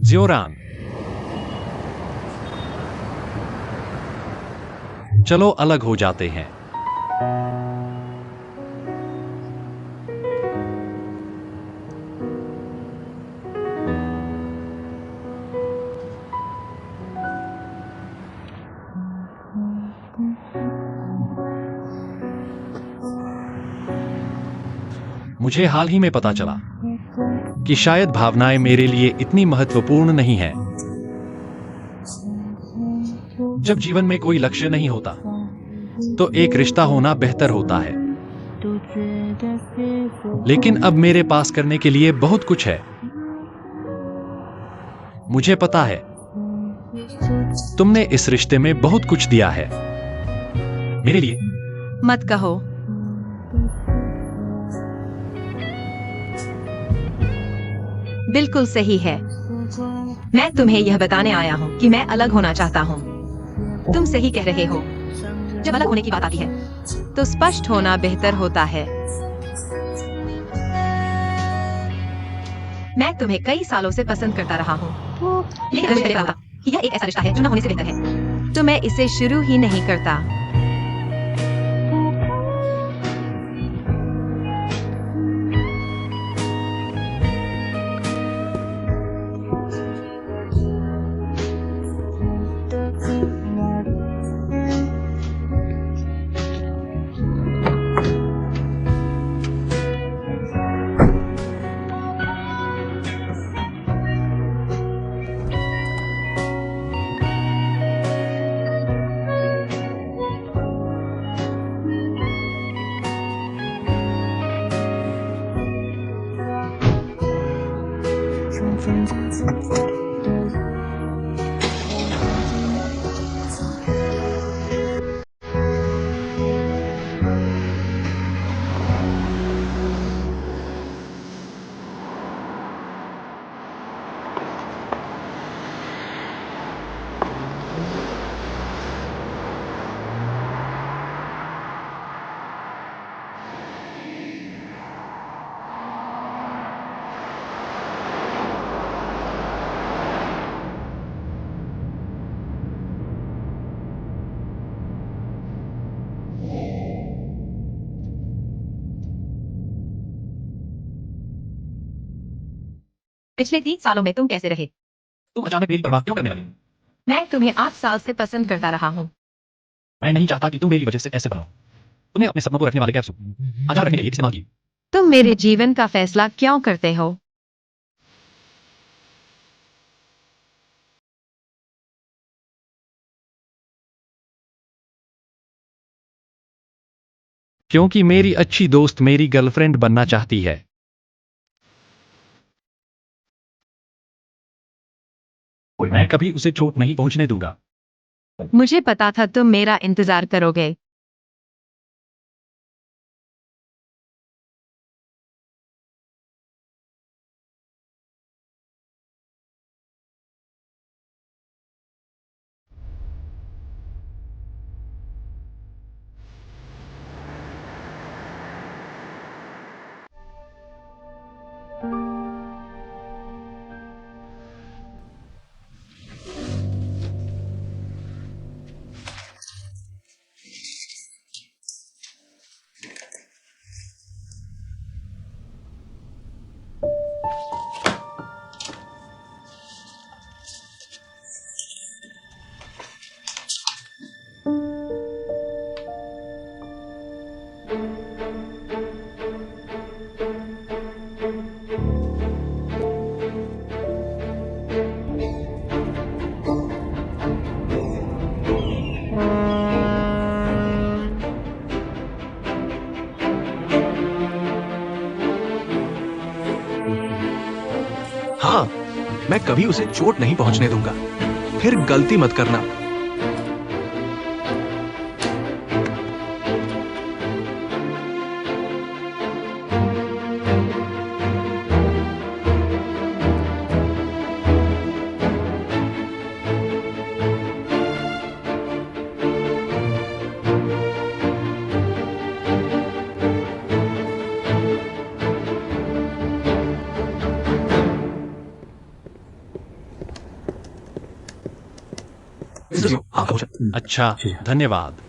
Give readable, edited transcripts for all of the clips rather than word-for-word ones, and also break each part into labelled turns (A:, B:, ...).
A: ज़्योरान, चलो अलग हो जाते हैं। मुझे हाल ही में पता चला कि शायद भावनाएं मेरे लिए इतनी महत्वपूर्ण नहीं हैं। जब जीवन में कोई लक्ष्य नहीं होता, तो एक रिश्ता होना बेहतर होता है। लेकिन अब मेरे पास करने के लिए बहुत कुछ है। मुझे पता है, तुमने इस रिश्ते में बहुत कुछ दिया है मेरे लिए।
B: मत कहो। बिल्कुल सही है। मैं तुम्हें यह बताने आया हूँ कि मैं अलग होना चाहता हूँ। तुम सही कह रहे हो। जब अलग होने की बात आती है, तो स्पष्ट होना बेहतर होता है। मैं तुम्हें कई सालों से पसंद करता रहा हूँ, लेकिन मुझे पता था कि यह एक ऐसा रिश्ता है जो न होने से बेहतर है। तो मैं इसे शुरू ही नहीं करता। पिछले 3 सालों में तुम कैसे रहे?
A: तुम अचानक मेरी परवाह क्यों करने लगी?
B: मैं तुम्हें 8 साल से पसंद करता रहा हूँ।
A: मैं नहीं चाहता कि तुम मेरी वजह से ऐसे बनो। तुम्हें अपने सपनों को रखने वाले कैप्सूल आजाद रखने के लिए इस्तेमाल की।
B: तुम मेरे जीवन का फैसला क्यों करते हो?
A: क्योंकि मेरी अच्छी दोस्त मेरी गर्लफ्रेंड बनना चाहती है। मैं कभी उसे चोट नहीं पहुंचने दूंगा।
B: मुझे पता था तुम मेरा इंतजार करोगे।
C: हाँ, मैं कभी उसे चोट नहीं पहुंचने दूंगा। फिर गलती मत करना। हाँ भोजन।
A: अच्छा, धन्यवाद।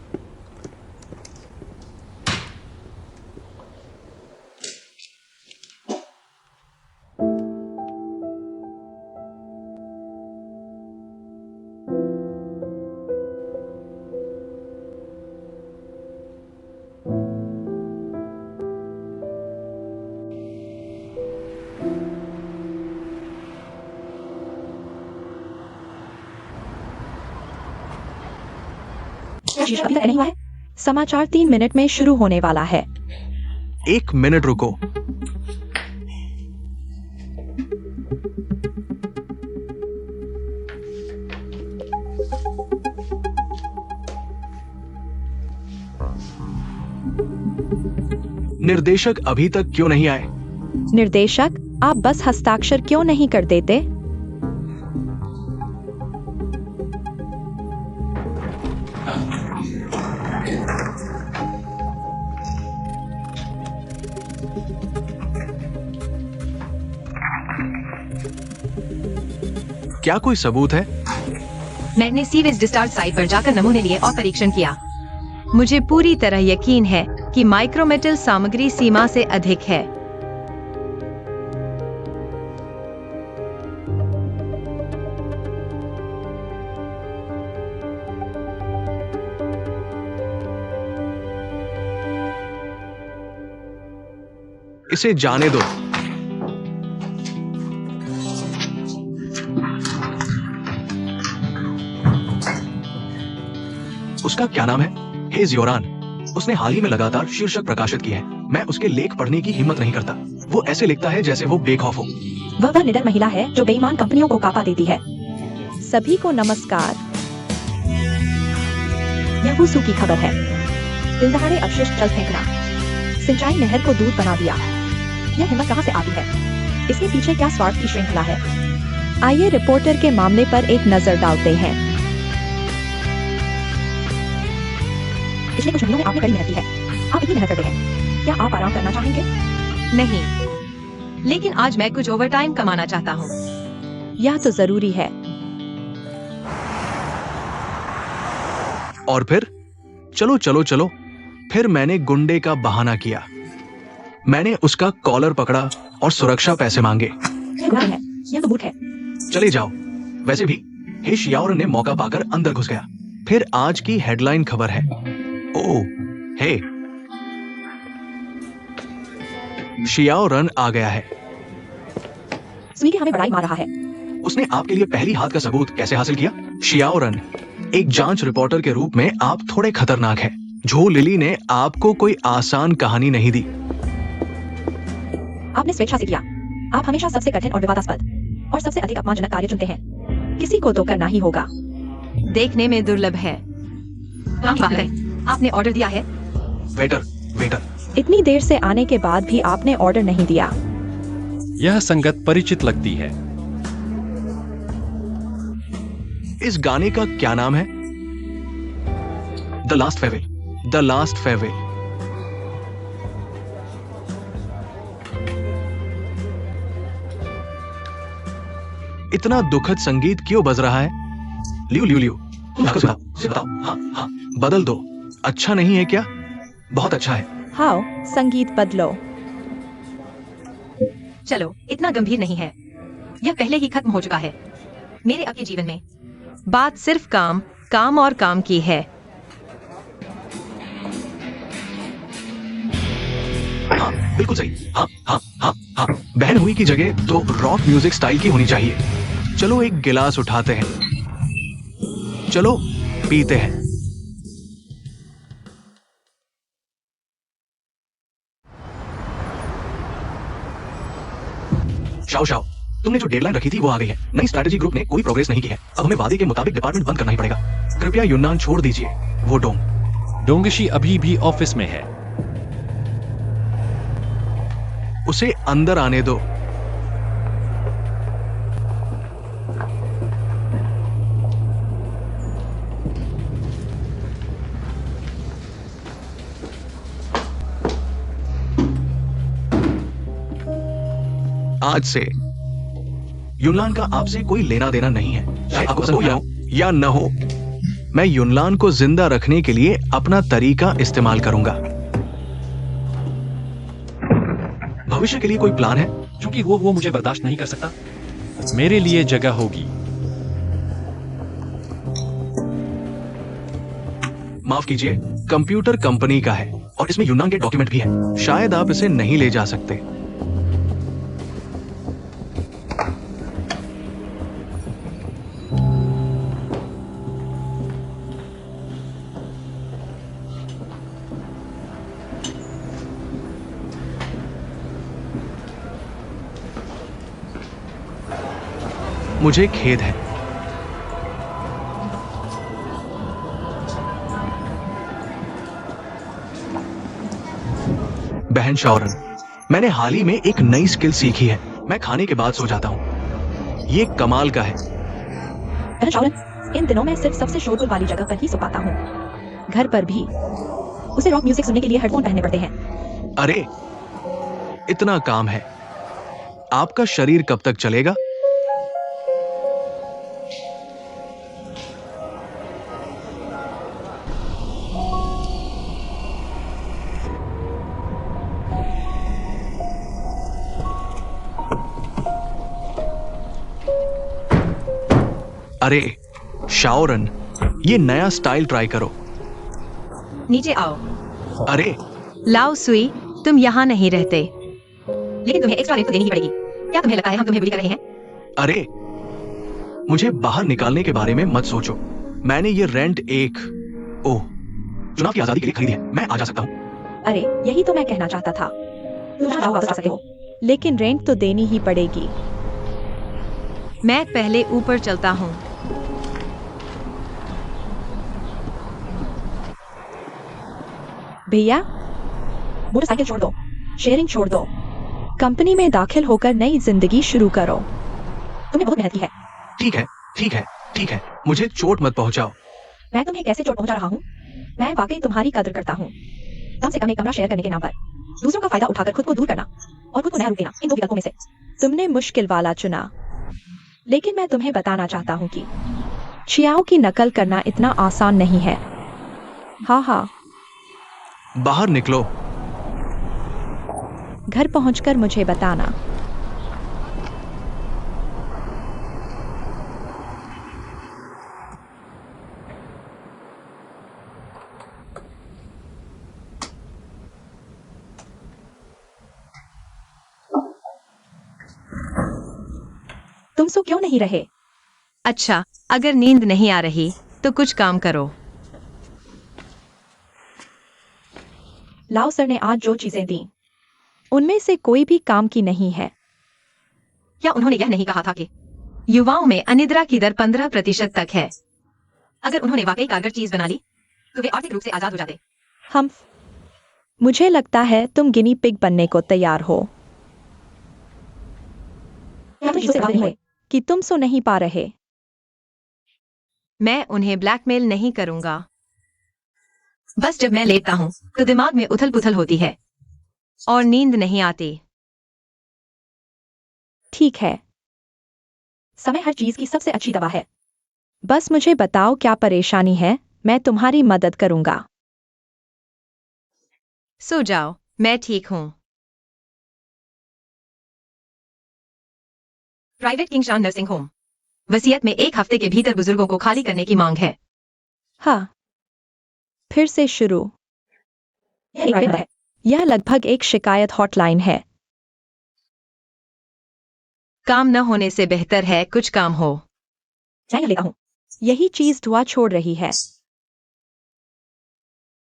B: शीर्ष अभी तक नहीं हुआ है। समाचार 3 मिनट में शुरू होने वाला है।
C: 1 मिनट रुको। निर्देशक अभी तक क्यों नहीं आए?
B: निर्देशक, आप बस हस्ताक्षर क्यों नहीं कर देते?
C: क्या कोई सबूत है?
B: मैंने सीवेज डिस्चार्ज साइट पर जाकर नमूने लिए और परीक्षण किया। मुझे पूरी तरह यकीन है कि माइक्रोमेटल सामग्री सीमा से अधिक है।
C: इसे जाने दो। उसका क्या नाम है? हेज योरान। उसने हाल ही में लगातार शीर्षक प्रकाशित किए हैं। मैं उसके लेख पढ़ने की हिम्मत नहीं करता। वो ऐसे लिखता है जैसे वो बेखौफ हो।
B: वह निडर महिला है जो बेईमान कंपनियों को कापा देती है। सभी को नमस्कार। यह वुसू की खबर है। दिलदहाड़े अपशिष्ट जल फेंकना, सिंचाई नहर को दूध बना दिया। यह हिम्मत कहां से आती है? इसके पीछे क्या स्वार्थ की श्रृंखला है? आइए रिपोर्टर के मामले पर एक नजर डालते हैं। पिछले कुछ महीनों में आपने कड़ी मेहनत की है। आप इतनी मेहनत करते हैं, क्या आप आराम करना चाहेंगे? नहीं, लेकिन आज मैं कुछ ओवरटाइम कमाना चाहता हूँ। यह तो जरूरी है।
C: और फिर चलो चलो चलो। फिर मैंने गुंडे का बहाना किया। मैंने उसका कॉलर पकड़ा और सुरक्षा पैसे मांगे।
B: यह तो बूट है।
C: चले जाओ। वैसे भी हे शियाओर ने मौका पाकर अंदर घुस गया। फिर आज की हेडलाइन खबर है। ओह, हे, शियाओरन आ गया है।
B: स्वीटी हमें बड़ाई मार रहा है।
C: उसने आपके लिए पहली हाथ का सबूत कैसे हासिल किया? शियाओरन, एक जांच रिपोर्टर के रूप में आप थोड़े खतरनाक हैं। झो लिली ने आपको कोई आसान कहानी नहीं दी।
B: आपने स्वेच्छा से किया। आप हमेशा सबसे कठिन और विवादास्पद और सबसे अधिक अपमानजनक कार्य चुनते हैं। किसी को तो करना ही होगा। देखने में दुर्लभ है। आपने ऑर्डर दिया है?
C: Waiter, waiter.
B: इतनी देर से आने के बाद भी आपने ऑर्डर नहीं दिया।
A: यह संगत परिचित लगती है।
C: इस गाने का क्या नाम है? The last farewell. The last farewell. इतना दुखद संगीत क्यों बज रहा है? लियो लियो लियो, बताओ। हाँ हाँ, बदल दो। अच्छा नहीं है क्या? बहुत अच्छा है।
B: हाओ, संगीत बदलो। चलो, इतना गंभीर नहीं है। यह पहले ही खत्म हो चुका है। मेरे अब के जीवन में बात सिर्फ काम, काम और काम की है।
C: हाँ, बिल्कुल सही। हाँ हाँ हाँ हाँ। बहन हुई की जगह तो रॉक म्यूजिक स्टाइल की होनी चाहिए। चलो एक गिलास उठाते हैं। चलो पीते हैं। शाओ शाओ, तुमने जो डेडलाइन रखी थी वो आ गई है। नई स्ट्रैटेजी ग्रुप ने कोई प्रोग्रेस नहीं की है। अब हमें वादे के मुताबिक डिपार्टमेंट बंद करना ही पड़ेगा। कृपया यूनान छोड़ दीजिए। वो
A: डोंगशी अभी भी ऑफिस में है।
C: उसे अंदर आने दो। आज से यूनान का आपसे कोई लेना देना नहीं है। चाहे आपको पसंद हो या न हो। मैं युनलान को जिंदा रखने के लिए अपना तरीका इस्तेमाल करूंगा। भविष्य के लिए कोई प्लान है?
A: क्योंकि वो मुझे बर्दाश्त नहीं कर सकता। मेरे लिए जगह होगी।
C: माफ कीजिए, कंप्यूटर कंपनी का है और इसमें यूनान के डॉक्यूमेंट भी है। शायद आप इसे नहीं ले जा सकते। मुझे खेद है। बहन शाओरन, मैंने हाल ही में एक नई स्किल सीखी है। मैं खाने के बाद सो जाता हूँ। ये कमाल का है।
B: बहन शाओरन, इन दिनों मैं सिर्फ सबसे शोरगुल वाली जगह पर ही सो पाता हूँ। घर पर भी उसे रॉक म्यूजिक सुनने के लिए हेडफोन पहनने पड़ते हैं।
C: अरे, इतना काम है। आपका शरीर कब तक चलेगा? अरे शाओरन, ये नया स्टाइल ट्राई करो।
B: नीचे आओ।
C: अरे
D: लाओ सुई, तुम यहाँ नहीं रहते।
B: लेकिन तुम्हें एक्स्ट्रा रेंट तो देनी ही पड़ेगी। क्या तुम्हें लगता है हम तुम्हें बुली कर रहे हैं?
C: अरे, मुझे बाहर निकालने के बारे में मत सोचो। मैंने ये रेंट चुनाव की आजादी के लिए खरीदी है। मैं आ जा सकता हूँ।
B: अरे, यही तो मैं कहना चाहता था। तुम जहाँ वापस आ सकते हो।
D: लेकिन रेंट तो देनी ही पड़ेगी। मैं पहले ऊपर चलता हूँ।
B: भैया, मोटरसाइकिल छोड़ दो, शेयरिंग छोड़ दो, कंपनी में दाखिल होकर नई जिंदगी शुरू करो। तुम्हें बहुत मेहनत की है।
C: ठीक है, ठीक है, ठीक है। मुझे चोट मत पहुंचाओ।
B: मैं तुम्हें कैसे चोट पहुंचा रहा हूँ? मैं वाकई तुम्हारी कदर करता हूँ। कम से कम एक कमरा शेयर करने के नाम पर दूसरों का फायदा उठाकर खुद को दूर करना और खुद को नया रूप देना, इन दो विकल्पों में से
D: तुमने मुश्किल वाला चुना। लेकिन मैं तुम्हें बताना चाहता हूँ कि चियाओ की नकल करना इतना आसान नहीं है। हाँ हाँ,
C: बाहर निकलो।
D: घर पहुंचकर मुझे बताना।
B: तुम सो क्यों नहीं रहे?
D: अच्छा, अगर नींद नहीं आ रही तो कुछ काम करो।
B: लाओ सर ने आज जो चीजें दी,
D: उनमें से कोई भी काम की नहीं है।
B: क्या उन्होंने यह नहीं कहा था कि
D: युवाओं में अनिद्रा की दर 15% तक है।
B: अगर उन्होंने वाकई कारगर चीज बना ली तो वे आर्थिक रूप से आजाद हो जाते?
D: मुझे लगता है तुम गिनी पिग बनने को तैयार हो।
B: क्या तुम चीजों से बात नहीं हुए?
D: कि तुम सो नहीं पा रहे। मैं उन्हें ब्लैकमेल नहीं करूंगा।
B: बस जब मैं लेटता हूँ तो दिमाग में उथल पुथल होती है।
D: और नींद नहीं आती। ठीक है,
B: समय हर चीज की सबसे अच्छी दवा है।
D: बस मुझे बताओ क्या परेशानी है, मैं तुम्हारी मदद करूंगा। सो जाओ, मैं ठीक हूँ।
B: प्राइवेट किंगशान नर्सिंग होम। वसीयत में 1 हफ्ते के भीतर बुजुर्गों को खाली करने की मांग है।
D: हाँ, फिर से शुरू।
B: यह एक प्राइवेट है।
D: यह लगभग एक शिकायत हॉटलाइन है। काम न होने से बेहतर है कुछ काम हो।
B: मैं यह लेता हूँ।
D: यही चीज धुआं छोड़ रही है।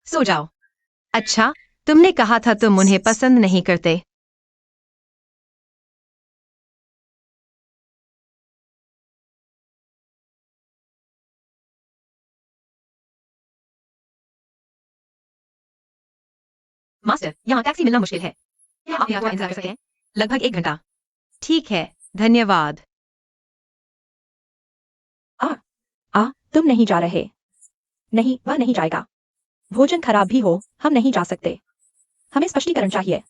B: सो जाओ।
D: अच्छा, तुमने कहा था तुम उन्हें पसंद नहीं करते।
B: मास्टर, यहाँ टैक्सी मिलना मुश्किल है। क्या आप यहाँ इंतजार कर सकते हैं? लगभग 1 घंटा।
D: ठीक है, धन्यवाद।
B: तुम नहीं जा रहे? नहीं, वह नहीं जाएगा। भोजन खराब भी हो, हम नहीं जा सकते। हमें स्पष्टीकरण चाहिए।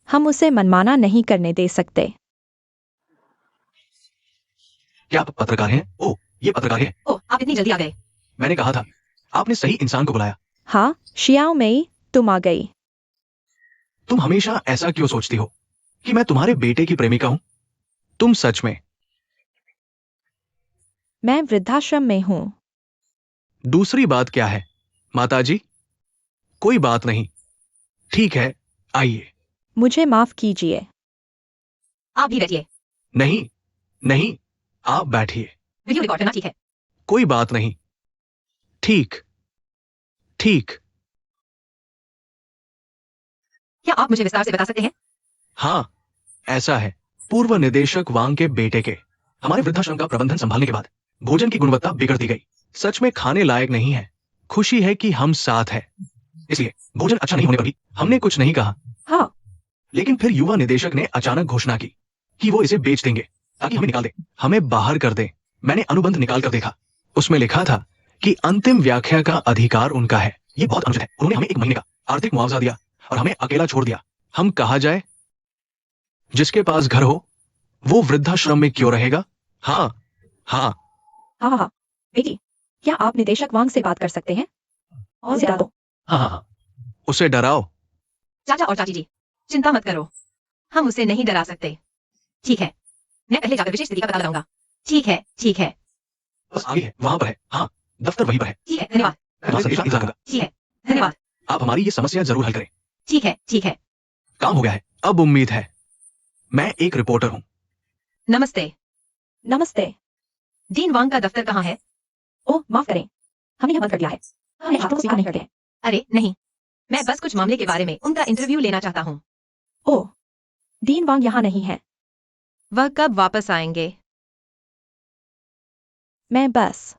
D: हम उसे मनमाना नहीं करने दे सकते।
C: क्या आप पत्रकार हैं? ओह, ये पत्रकार है।
B: ओह, आप इतनी जल्दी आ गए।
C: मैंने कहा था, आपने सही इंसान को बुलाया।
D: हाँ शियाओ मई, तुम आ गई।
C: तुम हमेशा ऐसा क्यों सोचती हो कि मैं तुम्हारे बेटे की प्रेमिका हूं? तुम सच में।
D: मैं वृद्धाश्रम में हूँ।
C: दूसरी बात क्या है माताजी? कोई बात नहीं, ठीक है, आइए।
D: मुझे माफ कीजिए।
B: आप भी बैठिए।
C: नहीं, नहीं, आप बैठिए।
B: वीडियो रिकॉर्ड करना ठीक है।
C: कोई बात नहीं, ठीक, ठीक।
B: क्या आप मुझे विस्तार से बता सकते हैं?
C: हाँ, ऐसा है। पूर्व निदेशक वांग के बेटे के हमारे वृद्धाश्रम का प्रबंधन संभालने के बाद भोजन की गुणवत्ता बिगड़ दी गई। सच में खाने लायक नहीं है। खुशी है कि हम साथ हैं, इसलिए भोजन अच्छा नहीं होने पर भी हमने कुछ नहीं कहा।
D: हाँ
C: लेकिन फिर युवा निदेशक ने अचानक घोषणा की कि वो इसे बेच देंगे ताकि हमें निकाल दे, हमें बाहर कर दे। मैंने अनुबंध निकाल कर देखा, उसमें लिखा था कि अंतिम व्याख्या का अधिकार उनका है। ये बहुत अनुचित है। उन्होंने हमें 1 महीने का आर्थिक मुआवजा दिया और हमें अकेला छोड़ दिया। हम कहा जाए, जिसके पास घर हो वो वृद्धाश्रम में क्यों रहेगा? हाँ, हाँ।
D: हाँ हाँ बेटी, क्या आप निदेशक वांग से बात कर सकते हैं? और ज्यादा तो
A: हाँ हाँ हाँ।
C: उसे डराओ।
B: चाचा और चाची जी, चिंता मत करो, हम उसे नहीं डरा सकते। ठीक है, मैं पहले जाकर विशेष स्थिति का पता लगाऊंगा। ठीक है, ठीक है,
C: बस आगे है, वहां पर है। हाँ, दफ्तर वहीं पर है।
B: ठीक है, धन्यवाद।
C: मैं वहां संदेश इंतजार करूंगा।
B: ठीक है, धन्यवाद।
C: आप हमारी ये समस्या जरूर हल करें।
B: ठीक है, ठीक है।
C: काम हो गया है, अब उम्मीद है। मैं एक रिपोर्टर हूँ।
B: नमस्ते।
D: नमस्ते।
B: डीन वांग का दफ्तर कहाँ है?
D: ओह माफ करें, हमने यह बंद कर दिया है। हमने हाथों को स्वीकार नहीं करते हैं।
B: अरे नहीं, मैं बस कुछ मामले के बारे में उनका इंटरव्यू लेना चाहता हूँ।
D: ओह, डीन वांग यहाँ नहीं है।
B: वह कब वापस आएंगे?
D: मैं बस।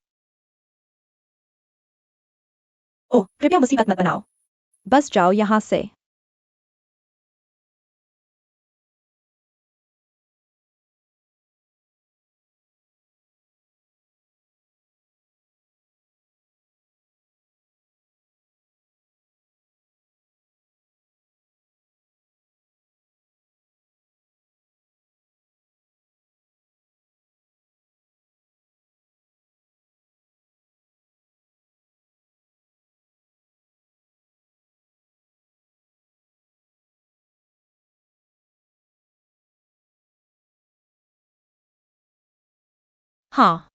D: ओह कृपया मुसीबत मत बनाओ, बस जाओ यहाँ से।
B: हाँ,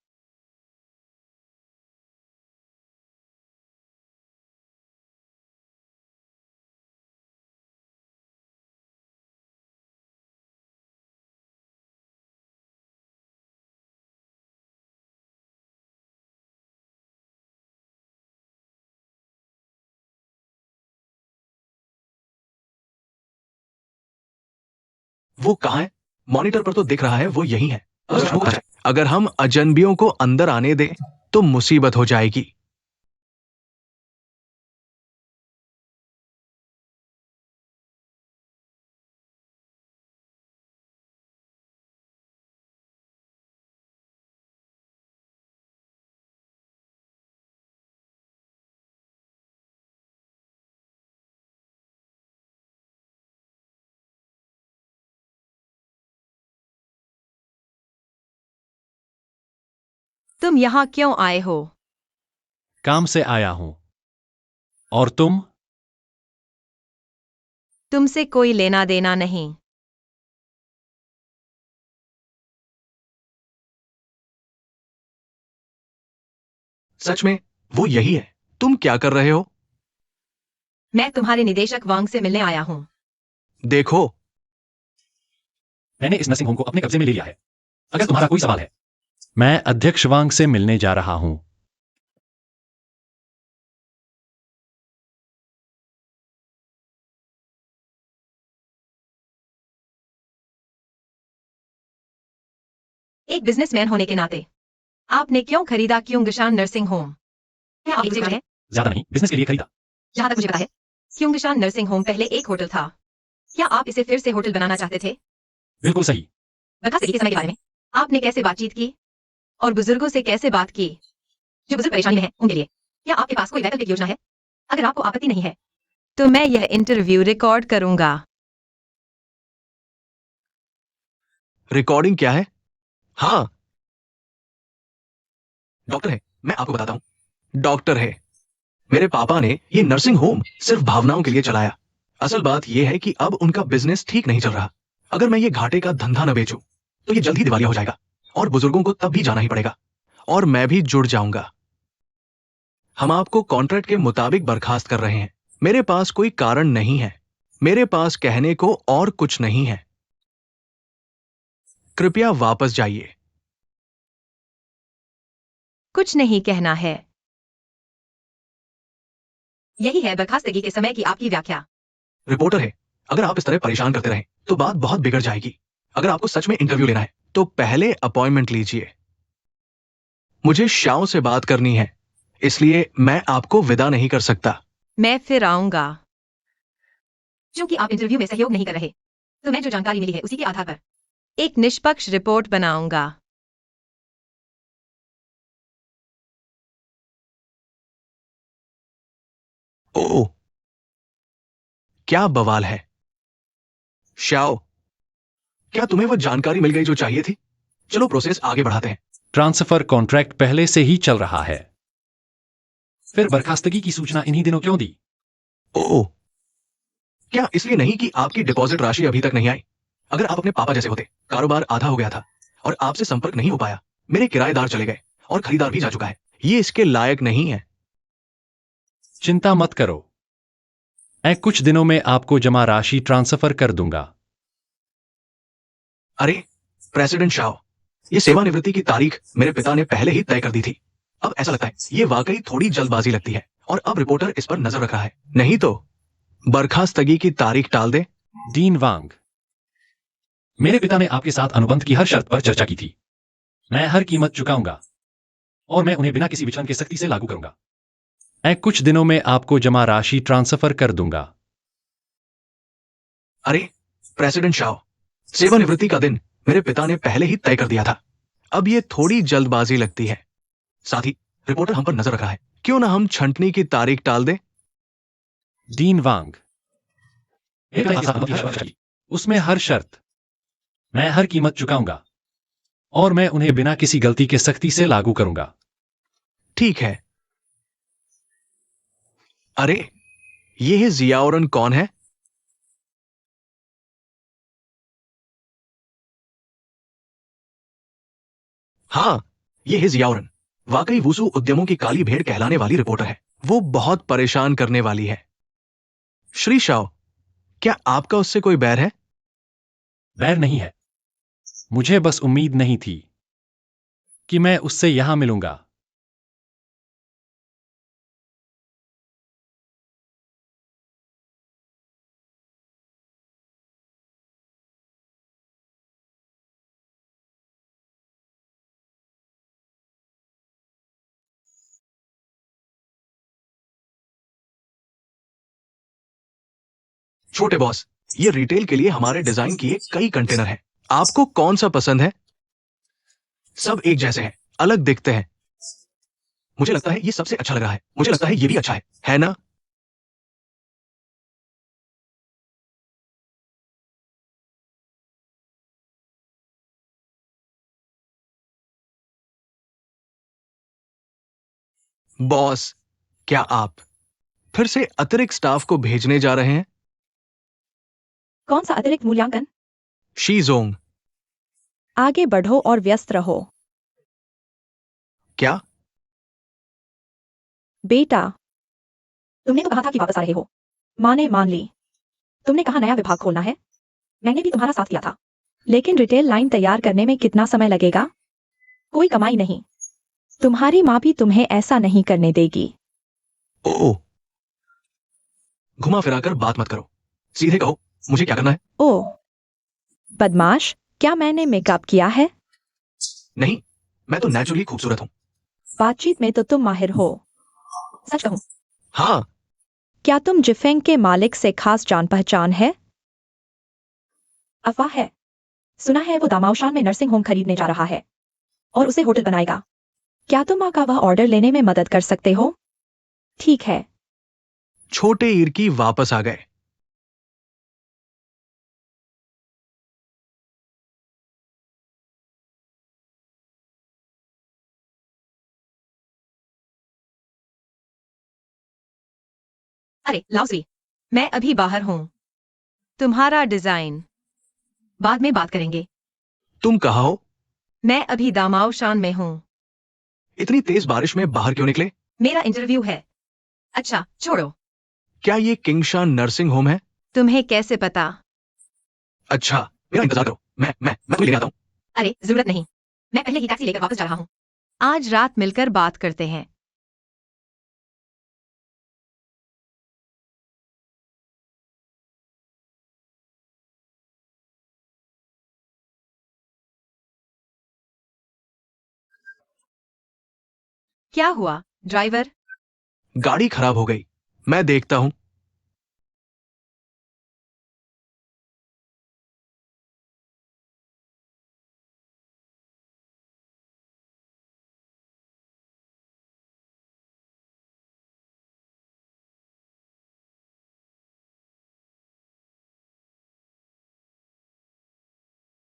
C: वो कहाँ है? मॉनिटर पर तो दिख रहा है वो यही है। अगर हम अजनबियों को अंदर आने दें तो मुसीबत हो जाएगी।
B: तुम यहाँ क्यों आए हो?
A: काम से आया हूं। और तुम?
B: तुमसे कोई लेना देना नहीं।
C: सच में वो यही है। तुम क्या कर रहे हो?
B: मैं तुम्हारे निदेशक वांग से मिलने आया हूँ।
C: देखो,
A: मैंने इस नर्सिंग होम को अपने कब्जे में ले लिया है। अगर तुम्हारा कोई सवाल है। मैं अध्यक्ष वांग से मिलने जा रहा हूं।
B: एक बिजनेसमैन होने के नाते आपने क्यों खरीदा क्योंगशान नर्सिंग होम? क्या आप मुझे है?
A: ज्यादा नहीं, बिजनेस के लिए खरीदा।
B: जहां तक मुझे पता है, क्योंगशान नर्सिंग होम पहले एक होटल था। क्या आप इसे फिर से होटल बनाना चाहते थे?
A: बिल्कुल सही।
B: बता सही के समय के बारे में आपने कैसे बातचीत की और बुजुर्गों से कैसे बात की जो बुजुर्ग परेशानी में हैं उनके लिए? क्या आपके पास कोई वैकल्पिक योजना है? अगर आपको आपत्ति नहीं है तो मैं यह इंटरव्यू रिकॉर्ड करूंगा।
C: रिकॉर्डिंग क्या है? हाँ, डॉक्टर है, मैं आपको बताता हूँ। डॉक्टर है। मेरे पापा ने ये नर्सिंग होम सिर्फ भावनाओं के लिए चलाया। असल बात यह है कि अब उनका बिजनेस ठीक नहीं चल रहा। अगर मैं ये घाटे का धंधा न बेचूं तो ये जल्द ही दिवालिया हो जाएगा और बुजुर्गों को तब भी जाना ही पड़ेगा और मैं भी जुड़ जाऊंगा। हम आपको कॉन्ट्रैक्ट के मुताबिक बर्खास्त कर रहे हैं। मेरे पास कोई कारण नहीं है। मेरे पास कहने को और कुछ नहीं है। कृपया वापस जाइए।
B: कुछ नहीं कहना है। यही है बर्खास्तगी के समय की आपकी व्याख्या।
C: रिपोर्टर है, अगर आप इस तरह परेशान करते रहें तो बात बहुत बिगड़ जाएगी। अगर आपको सच में इंटरव्यू लेना है तो पहले अपॉइंटमेंट लीजिए। मुझे शाओ से बात करनी है, इसलिए मैं आपको विदा नहीं कर सकता।
B: मैं फिर आऊंगा। क्योंकि आप इंटरव्यू में सहयोग नहीं कर रहे, तो मैं जो जानकारी मिली है उसी के आधार पर एक निष्पक्ष रिपोर्ट बनाऊंगा।
C: ओह, क्या बवाल है। शाओ, क्या तुम्हें वो जानकारी मिल गई जो चाहिए थी? चलो प्रोसेस आगे बढ़ाते हैं।
A: ट्रांसफर कॉन्ट्रैक्ट पहले से ही चल रहा है। फिर बर्खास्तगी की सूचना इन्हीं दिनों क्यों दी?
C: ओह, क्या इसलिए नहीं कि आपकी डिपॉजिट राशि अभी तक नहीं आई? अगर आप अपने पापा जैसे होते, कारोबार आधा हो गया था और आपसे संपर्क नहीं हो पाया। मेरे किराएदार चले गए और खरीदार भी जा चुका है। ये इसके लायक नहीं है।
A: चिंता मत करो, मैं कुछ दिनों में आपको जमा राशि ट्रांसफर कर दूंगा।
C: अरे प्रेसिडेंट शाओ, ये सेवानिवृत्ति की तारीख मेरे पिता ने पहले ही तय कर दी थी। अब ऐसा लगता है ये वाकई थोड़ी जल्दबाजी लगती है और अब रिपोर्टर इस पर नजर रख रहा है। नहीं तो बर्खास्तगी की तारीख टाल दे।
A: डीन वांग, मेरे पिता ने आपके साथ अनुबंध की हर शर्त पर चर्चा की थी। मैं हर कीमत चुकाऊंगा और मैं उन्हें बिना किसी विचलन के सख्ती से लागू करूंगा। मैं कुछ दिनों में आपको जमा राशि ट्रांसफर कर दूंगा।
C: अरे प्रेसिडेंट शाओ, सेवानिवृत्ति का दिन मेरे पिता ने पहले ही तय कर दिया था। अब ये थोड़ी जल्दबाजी लगती है। साथ ही रिपोर्टर हम पर नजर रख रहा है, क्यों ना हम छंटनी की तारीख टाल दें?
A: डीन वांग, मेरे पिता के साथ अनुबंध की हर शर्त की, उसमें हर शर्त मैं हर कीमत चुकाऊंगा और मैं उन्हें बिना किसी गलती के सख्ती से लागू करूंगा।
C: ठीक है। अरे ये जियाउरन कौन है? हाँ, ये है जियाउरन। वाकई वुसु उद्यमों की काली भेड़ कहलाने वाली रिपोर्टर है। वो बहुत परेशान करने वाली है। श्री शाओ, क्या आपका उससे कोई बैर है?
A: बैर नहीं है, मुझे बस उम्मीद नहीं थी कि मैं उससे यहां मिलूंगा।
C: छोटे बॉस, ये रिटेल के लिए हमारे डिजाइन किए कई कंटेनर हैं। आपको कौन सा पसंद है? सब एक जैसे हैं, अलग दिखते हैं। मुझे लगता है ये सबसे अच्छा लग रहा है। मुझे लगता है ये भी अच्छा है ना? बॉस, क्या आप फिर से अतिरिक्त स्टाफ को भेजने जा रहे हैं?
B: कौन सा अतिरिक्त मूल्यांकन?
C: शीजोंग।
D: आगे बढ़ो और व्यस्त रहो।
C: क्या?
D: बेटा,
B: तुमने तो कहा था कि वापस आ रहे हो।
D: माँ ने मान ली,
B: तुमने कहा नया विभाग खोलना है। मैंने भी तुम्हारा साथ दिया था।
D: लेकिन रिटेल लाइन तैयार करने में कितना समय लगेगा?
B: कोई कमाई नहीं।
D: तुम्हारी माँ भी तुम्हें ऐसा नहीं करने देगी।
C: ओह, घुमा फिराकर बात मत करो। सीधे कहो, मुझे क्या करना है?
D: ओह, बदमाश, क्या मैंने मेकअप किया है?
C: नहीं, मैं तो नेचुरली खूबसूरत हूं।
D: बातचीत में तो तुम माहिर हो।
B: सच कहूं,
C: हाँ,
D: क्या तुम जिफेंग के मालिक से खास जान पहचान है?
B: अफवाह है। सुना है वो दामाओशान में नर्सिंग होम खरीदने जा रहा है और उसे होटल बनाएगा।
D: क्या तुम माँ का वह ऑर्डर लेने में मदद कर सकते हो? ठीक है।
C: छोटे ईरकी वापस आ गए।
E: अरे लाउसी, मैं अभी बाहर हूँ। तुम्हारा डिजाइन बाद में बात करेंगे।
C: तुम कहाँ हो?
E: मैं अभी दामाओशान में हूँ।
C: इतनी तेज बारिश में बाहर क्यों निकले?
E: मेरा इंटरव्यू है। अच्छा छोड़ो।
C: क्या ये किंगशान नर्सिंग होम है?
E: तुम्हें कैसे पता?
C: अच्छा, मेरा इंतजार करो, मैं तुम्हें लेने आता हूँ।
E: अरे जरूरत नहीं, मैं पहले ही टैक्सी लेकर वापस जा रहा हूँ। आज रात मिलकर बात करते हैं। क्या हुआ ड्राइवर?
C: गाड़ी खराब हो गई, मैं देखता हूँ।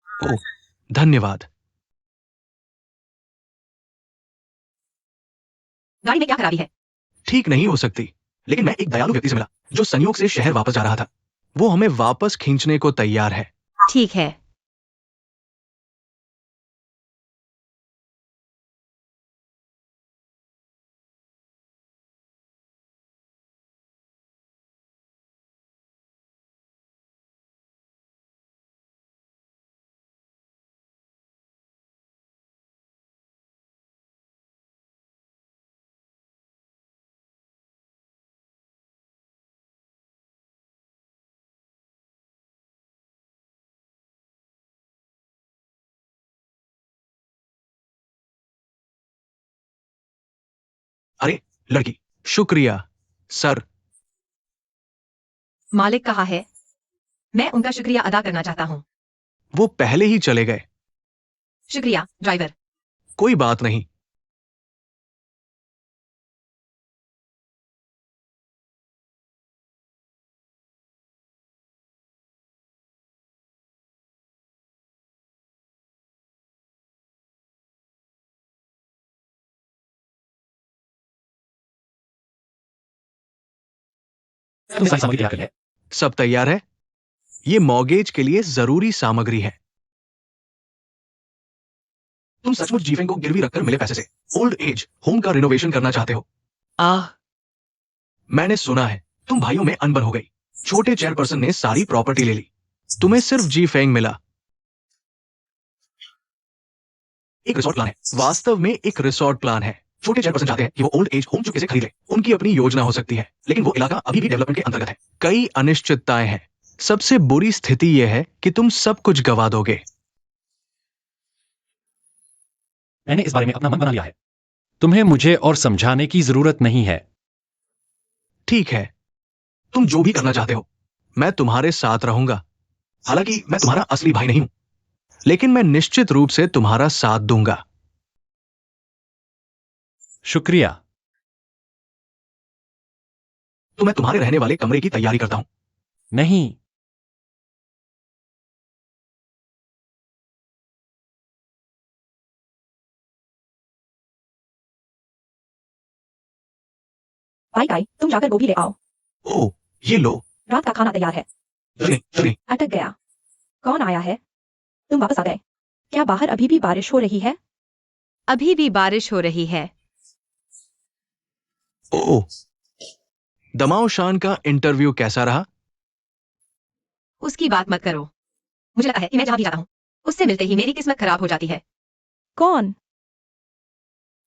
C: ओह, धन्यवाद।
E: गाड़ी में क्या खराबी है?
C: ठीक नहीं हो सकती, लेकिन मैं एक दयालु व्यक्ति से मिला जो संयोग से शहर वापस जा रहा था। वो हमें वापस खींचने को तैयार है।
E: ठीक है।
C: अरे लड़की, शुक्रिया सर।
E: मालिक कहाँ है? मैं उनका शुक्रिया अदा करना चाहता हूँ।
C: वो पहले ही चले गए।
E: शुक्रिया ड्राइवर।
C: कोई बात नहीं।
A: तुमने सारी सामग्री तैयार कर ली है?
C: सब तैयार है। ये मॉर्गेज के लिए जरूरी सामग्री है। तुम सचमुच जीफेंग को गिरवी रखकर मिले पैसे से ओल्ड एज होम का रिनोवेशन करना चाहते हो? मैंने सुना है तुम भाइयों में अनबन हो गई। छोटे चेयरपर्सन ने सारी प्रॉपर्टी ले ली, तुम्हें सिर्फ जीफेंग मिला। एक रिसोर्ट प्लान है, वास्तव में एक रिसोर्ट प्लान है। छोटे चेयरपर्सन चाहते हैं कि वो ओल्ड एज होम चुपके से खरीद ले। उनकी अपनी योजना हो सकती है, लेकिन वो इलाका अभी भी डेवलपमेंट के अंतर्गत है। कई अनिश्चितताएं हैं। सबसे बुरी स्थिति यह है कि तुम सब कुछ गवा दोगे।
A: मैंने इस बारे में अपना मन बना लिया है। तुम्हें मुझे और समझाने की जरूरत नहीं है।
C: ठीक है, तुम जो भी करना चाहते हो, मैं तुम्हारे साथ रहूंगा। हालांकि मैं तुम्हारा असली भाई नहीं हूं, लेकिन मैं निश्चित रूप से तुम्हारा साथ दूंगा।
A: शुक्रिया।
C: तो मैं तुम्हारे रहने वाले कमरे की तैयारी करता हूं।
A: नहीं,
B: भाई गाई, तुम जाकर गोभी ले आओ।
C: ओह, ये लो।
B: रात का खाना तैयार है।
C: चलें, चलें।
B: अटक गया। कौन आया है? तुम वापस आ गए। क्या बाहर अभी भी बारिश हो रही है?
E: अभी भी बारिश हो रही है।
C: ओह, दमाओ शान का इंटरव्यू कैसा रहा?
E: उसकी बात मत करो। मुझे लगता है कि मैं जहां भी जाता हूँ उससे मिलते ही मेरी किस्मत खराब हो जाती है।
B: कौन?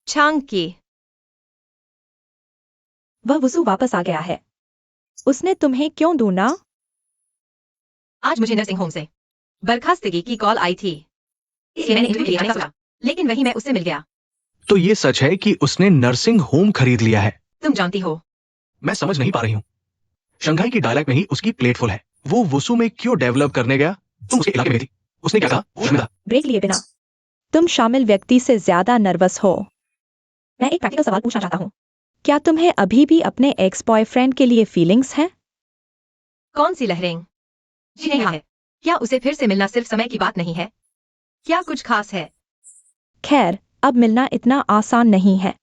E: छांग की।
B: वह वसु वापस आ गया है। उसने तुम्हें क्यों ढूंढा?
E: आज मुझे नर्सिंग होम से बर्खास्तगी की कॉल आई थी, इसलिए मैंने इंटरव्यू के लिए आने का सोचा, लेकिन वही मैं उससे मिल गया।
C: तो ये सच है कि उसने नर्सिंग होम खरीद लिया है?
E: तुम जानती हो।
C: मैं समझ नहीं पा रही हूं। शंघाई की डायलैक्ट में ही उसकी प्लेट फुल है। वो वसु में क्यों डेवलप करने गया? तुम उसके इलाके में थी, उसने क्या कहा वो उसमें था।
B: ब्रेक लिए बिना तुम शामिल व्यक्ति से ज्यादा नर्वस हो। मैं एक प्रैक्टिकल सवाल पूछना चाहता हूँ। क्या तुम्हें अभी भी अपने एक्स बॉयफ्रेंड के लिए फीलिंग्स हैं?
E: कौन सी लहरें? जी नहीं है। क्या उसे फिर से मिलना सिर्फ समय की बात नहीं है? क्या कुछ खास है?
B: खैर, अब मिलना इतना आसान नहीं है।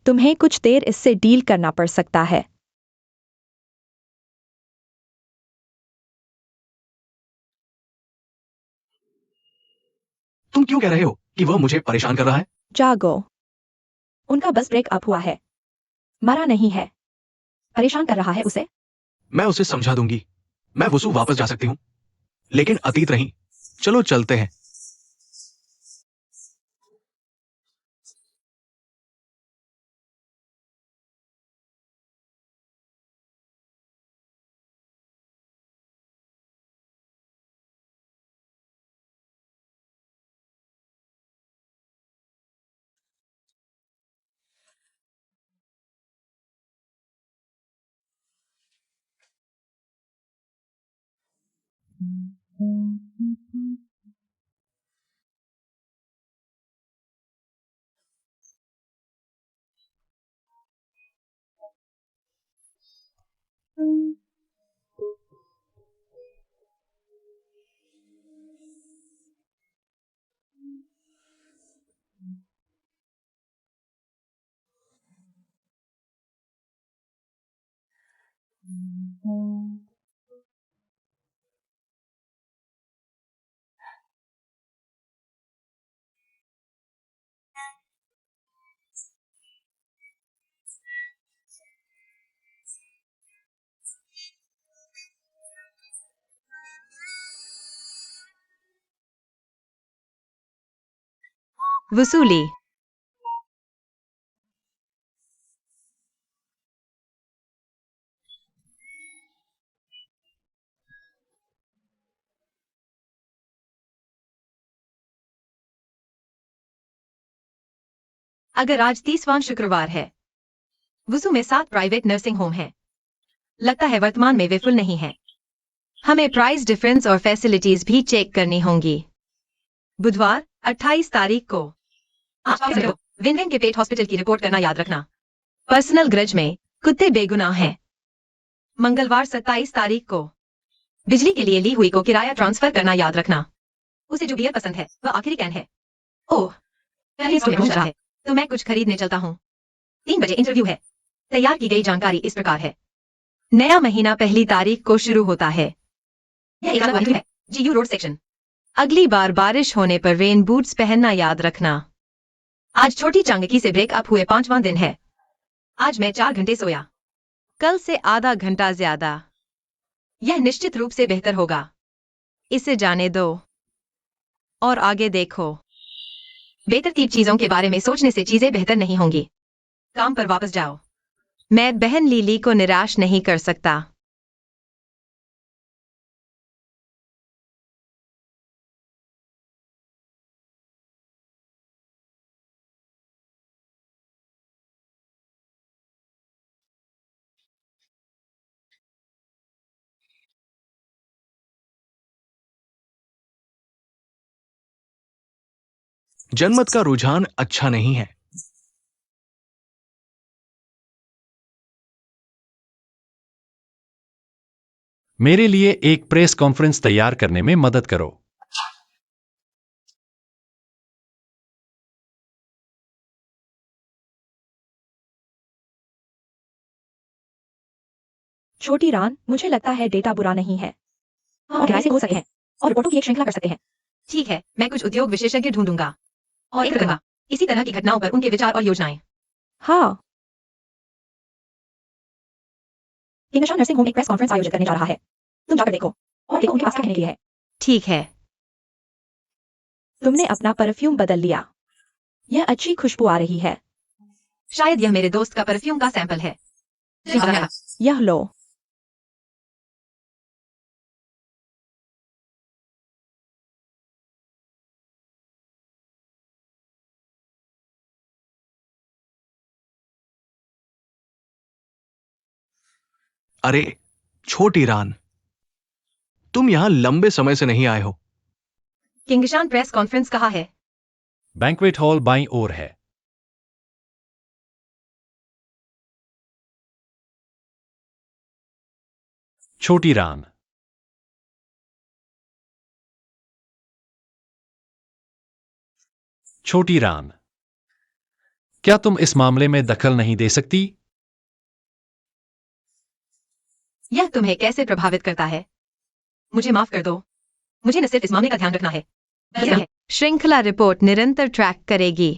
B: तुम्हें कुछ देर इससे डील करना पड़ सकता है।
C: तुम क्यों कह रहे हो कि वह मुझे परेशान कर रहा है?
B: जागो। उनका बस ब्रेकअप हुआ है, मरा नहीं है। परेशान कर रहा है उसे।
C: मैं उसे समझा दूंगी। मैं वसु वापस जा सकती हूँ, लेकिन अतीत नहीं। चलो चलते हैं।
E: वसूली। अगर आज 30वां शुक्रवार है, वसु में 7 प्राइवेट नर्सिंग होम है। लगता है वर्तमान में वे फुल नहीं है। हमें प्राइस डिफरेंस और फैसिलिटीज भी चेक करनी होंगी। बुधवार 28 तारीख को विन विन के पेट हॉस्पिटल की रिपोर्ट करना याद रखना। पर्सनल ग्रज में कुत्ते बेगुनाह हैं। मंगलवार 27 तारीख को बिजली के लिए ली हुई को किराया ट्रांसफर करना याद रखना। उसे जो बियर पसंद है वह आखिरी कैन है। ओह, पहले स्टोर में पहुंच रहा है, तो मैं कुछ खरीदने चलता हूँ। 3 बजे इंटरव्यू है। तैयार की गई जानकारी इस प्रकार है। नया महीना 1 तारीख को शुरू होता है। यह एक अलग इंटरव्यू है। GU road section. अगली बार बारिश होने पर रेन बूट्स पहनना याद रखना। आज छोटी चांगकी से ब्रेकअप हुए 5वां दिन है। आज मैं 4 घंटे सोया, कल से आधा घंटा ज्यादा। यह निश्चित रूप से बेहतर होगा। इसे जाने दो और आगे देखो। बेतरतीब चीजों के बारे में सोचने से चीजें बेहतर नहीं होंगी। काम पर वापस जाओ। मैं बहन लीली को निराश नहीं कर सकता।
C: जनमत का रुझान अच्छा नहीं है।
A: मेरे लिए एक प्रेस कॉन्फ्रेंस तैयार करने में मदद करो।
B: छोटी रान, मुझे लगता है डेटा बुरा नहीं है। हम किराए से हो सकते हैं और रिपोर्टों की एक श्रृंखला कर सकते हैं।
E: ठीक है, मैं कुछ उद्योग विशेषज्ञ ढूंढूंगा और एक करूंगा इसी तरह की घटनाओं पर उनके विचार और योजनाएं।
B: हाँ। किंगशान नर्सिंग होम एक प्रेस कॉन्फ्रेंस आयोजित करने जा रहा है। तुम जाकर देखो और देखो उनके पास क्या कहने के लिए है।
E: ठीक है।
B: तुमने अपना परफ्यूम बदल लिया। यह अच्छी खुशबू आ रही है।
E: शायद यह मेरे दोस्त का परफ्यूम का सैंपल है।
B: यह लो।
C: अरे छोटी रान, तुम यहां लंबे समय से नहीं आए हो।
E: किंगशान प्रेस कॉन्फ्रेंस कहाँ है?
A: बैंक्वेट हॉल बाईं ओर है। छोटी रान। छोटी रान, क्या तुम इस मामले में दखल नहीं दे सकती?
E: यह तुम्हें कैसे प्रभावित करता है? मुझे माफ कर दो। मुझे न सिर्फ इस मामले का ध्यान रखना है, बल्कि श्रृंखला रिपोर्ट निरंतर ट्रैक करेगी।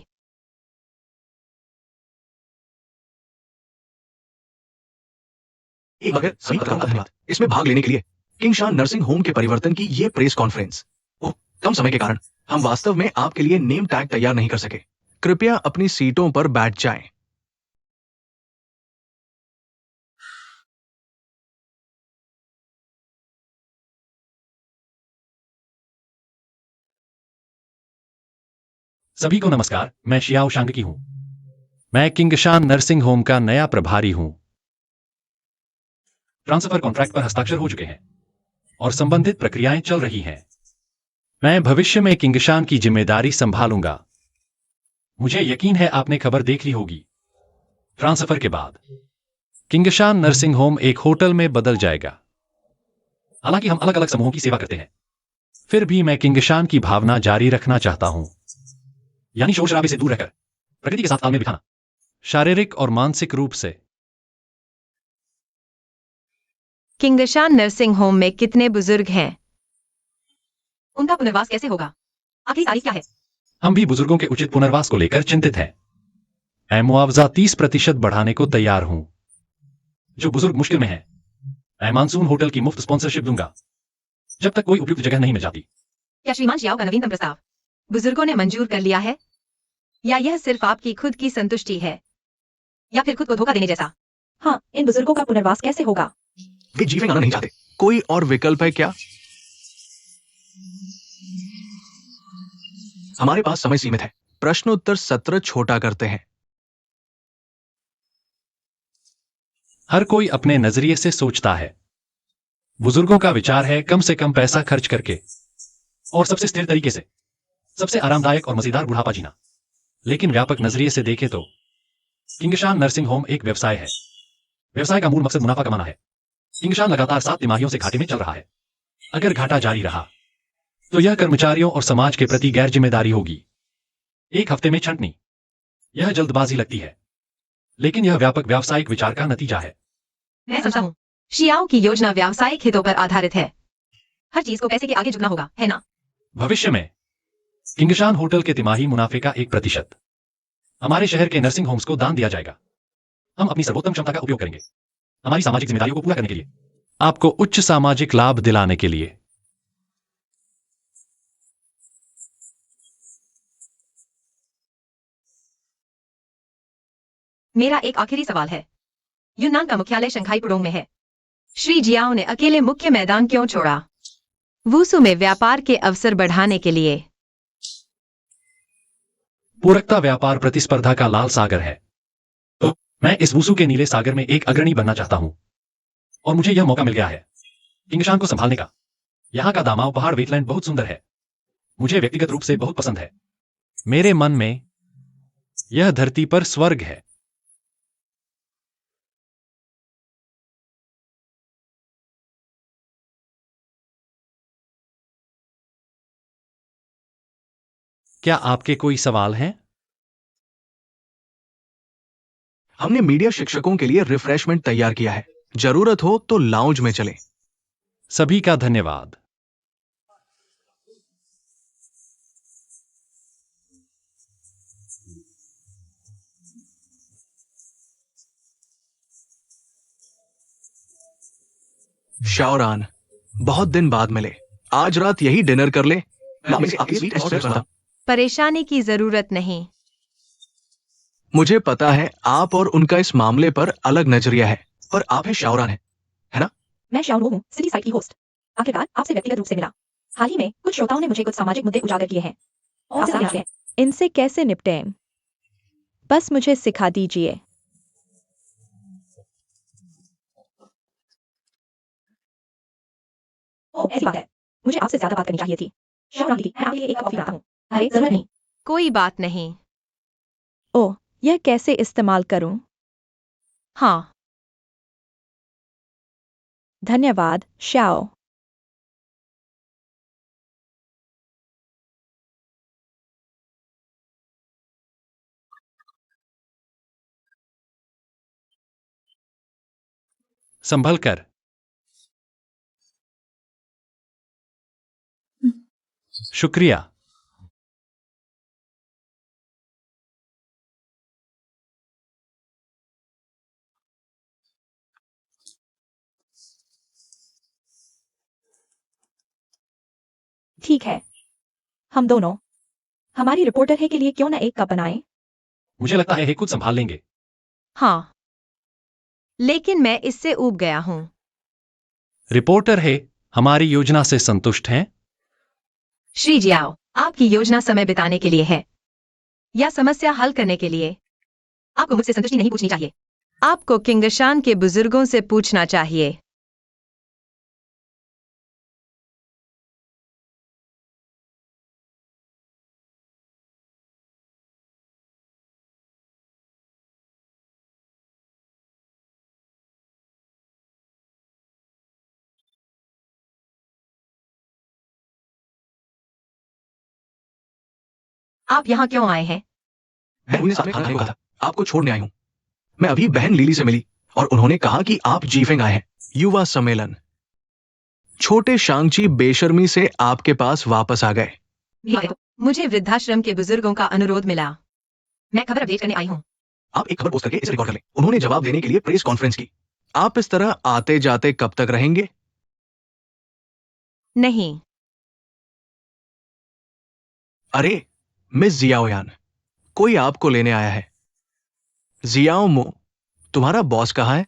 C: मगर सभी पत्रकारों का धन्यवाद इसमें भाग लेने के लिए। किंगशान नर्सिंग होम के परिवर्तन की ये प्रेस कॉन्फ्रेंस। ओह, कम समय के कारण हम वास्तव में आपके लिए नेम टैग तैयार नहीं कर सके। कृपया अपनी सीटों पर बैठ जाएं।
A: सभी को नमस्कार, मैं शियाओ शांग की हूं। मैं किंगशान नर्सिंग होम का नया प्रभारी हूं। ट्रांसफर कॉन्ट्रैक्ट पर हस्ताक्षर हो चुके हैं और संबंधित प्रक्रियाएं चल रही हैं। मैं भविष्य में किंगशान की जिम्मेदारी संभालूंगा। मुझे यकीन है आपने खबर देख ली होगी। ट्रांसफर के बाद किंगशान नर्सिंग होम एक होटल में बदल जाएगा। हालांकि हम अलग अलग समूहों की सेवा करते हैं, फिर भी मैं किंगशान की भावना जारी रखना चाहता हूं, यानी शोर शराबे से दूर रहकर प्रकृति के साथ तालमेल बिठाना, शारीरिक और मानसिक रूप से।
E: किंगशान नर्सिंग होम में कितने बुजुर्ग हैं? उनका पुनर्वास कैसे होगा? आखिरी तारीख क्या है?
A: हम भी बुजुर्गों के उचित पुनर्वास को लेकर चिंतित हैं। मैं मुआवजा 30% बढ़ाने को तैयार हूं। जो बुजुर्ग मुश्किल में हैं, मैं मानसून होटल की मुफ्त स्पॉन्सरशिप दूंगा जब तक कोई उपयुक्त जगह नहीं मिल जाती।
E: क्या श्रीमान शियाओ का नवीनतम प्रस्ताव बुजुर्गों ने मंजूर कर लिया है, या यह सिर्फ आपकी खुद की संतुष्टि है, या फिर खुद को धोखा देने जैसा?
B: हाँ, इन बुजुर्गों का पुनर्वास कैसे होगा?
C: वे जीवन आना नहीं चाहते। कोई और विकल्प है क्या? हमारे पास समय सीमित है। प्रश्नोत्तर सत्र छोटा करते हैं।
A: हर कोई अपने नजरिए से सोचता है। बुजुर्गों का विचार है कम से कम पैसा खर्च करके और सबसे स्थिर तरीके से सबसे आरामदायक और मजेदार बुढ़ापा जीना। लेकिन व्यापक नजरिए से देखें तो किंगशान नर्सिंग होम एक व्यवसाय है। व्यवसाय का मूल मकसद मुनाफा कमाना है। किंगशान लगातार 7 तिमाहियों से घाटे में चल रहा है। अगर घाटा जारी रहा तो यह कर्मचारियों और समाज के प्रति गैर जिम्मेदारी होगी। एक हफ्ते में छंटनी, यह जल्दबाजी लगती है, लेकिन यह व्यापक व्यावसायिक विचार का नतीजा है।
E: मैं समझता हूँ। शियाओ की योजना व्यावसायिक हितों पर आधारित है। हर चीज को पैसे के आगे झुकना होगा, है ना?
A: भविष्य में किंगशान होटल के तिमाही मुनाफे का 1% हमारे शहर के नर्सिंग होम्स को दान दिया जाएगा। हम अपनी सर्वोत्तम क्षमता का उपयोग करेंगे हमारी सामाजिक जिम्मेदारियों को पूरा करने के लिए, आपको उच्च सामाजिक लाभ दिलाने के लिए।
E: मेरा एक आखिरी सवाल है। यूनान का मुख्यालय शंघाई पुडोंग में है। श्री जियाओ ने अकेले मुख्य मैदान क्यों छोड़ा? वूसू में व्यापार के अवसर बढ़ाने के लिए।
A: पूरकता व्यापार प्रतिस्पर्धा का लाल सागर है। तो मैं इस वूसू के नीले सागर में एक अग्रणी बनना चाहता हूं और मुझे यह मौका मिल गया है किंगशान को संभालने का। यहां का दामाव पहाड़ वेटलैंड बहुत सुंदर है। मुझे व्यक्तिगत रूप से बहुत पसंद है। मेरे मन में यह धरती पर स्वर्ग है। क्या आपके कोई सवाल हैं?
C: हमने मीडिया शिक्षकों के लिए रिफ्रेशमेंट तैयार किया है। जरूरत हो तो लाउंज में चलें।
A: सभी का धन्यवाद।
C: शाओरान, बहुत दिन बाद मिले। आज रात यही डिनर कर ले। मैं इसे आपकी स्वीट ऑर्डर करता हूं।
E: परेशानी की जरूरत नहीं।
C: मुझे पता है आप और उनका इस मामले पर अलग नजरिया है, पर आप है शाओरान है ना?
B: मैं शाओ हूँ, सिटी साइट की होस्ट। आखिरकार आपसे व्यक्तिगत रूप से मिला। हाल ही में कुछ श्रोताओं ने मुझे कुछ सामाजिक मुद्दे उजागर किए हैं और आसान है।
D: इनसे कैसे निपटें? बस मुझे सिखा दीजिए।
B: ओह, ऐसी बात है। मुझे आपसे ज्यादा बात करनी चाहिए थी। शाओ दीदी, मैं आपके लिए एक कप कॉफी लाता हूँ। अरे जरूरत नहीं।
E: कोई बात नहीं।
D: ओह, यह कैसे इस्तेमाल करूं?
E: हाँ,
D: धन्यवाद, शाओ।
A: संभल कर। शुक्रिया।
B: ठीक है, हम दोनों हमारी रिपोर्टर है के लिए क्यों न एक कप बनाएं?
A: मुझे लगता है खुद संभाल लेंगे।
E: हाँ, लेकिन मैं इससे ऊब गया हूं।
A: रिपोर्टर है हमारी योजना से संतुष्ट हैं?
E: श्री जियाओ, आपकी योजना समय बिताने के लिए है या समस्या हल करने के लिए? आपको मुझसे संतुष्टि नहीं पूछनी चाहिए। आपको किंगशान के बुजुर्गों से पूछना चाहिए। आप यहाँ क्यों आए हैं?
C: बहन ने साथ में खाना खाने को कहा था, आपको छोड़ने आई हूं। मैं अभी बहन लिली से मिली और उन्होंने कहा कि आप जीफेंग आए हैं। युवा सम्मेलन। छोटे शांगची बेशर्मी से आपके पास वापस आ गए।
E: मुझे वृद्धाश्रम के बुजुर्गों का अनुरोध मिला। मैं खबर अपडेट करने आई हूँ।
C: आप एक खबर पोस्ट करके इसे रिकॉर्ड कर लें। उन्होंने जवाब देने के लिए प्रेस कॉन्फ्रेंस की। आप इस तरह आते जाते कब तक रहेंगे?
E: नहीं,
C: अरे मिस जियाओयान, कोई आपको लेने आया है। जियाओ मो, तुम्हारा बॉस कहाँ है?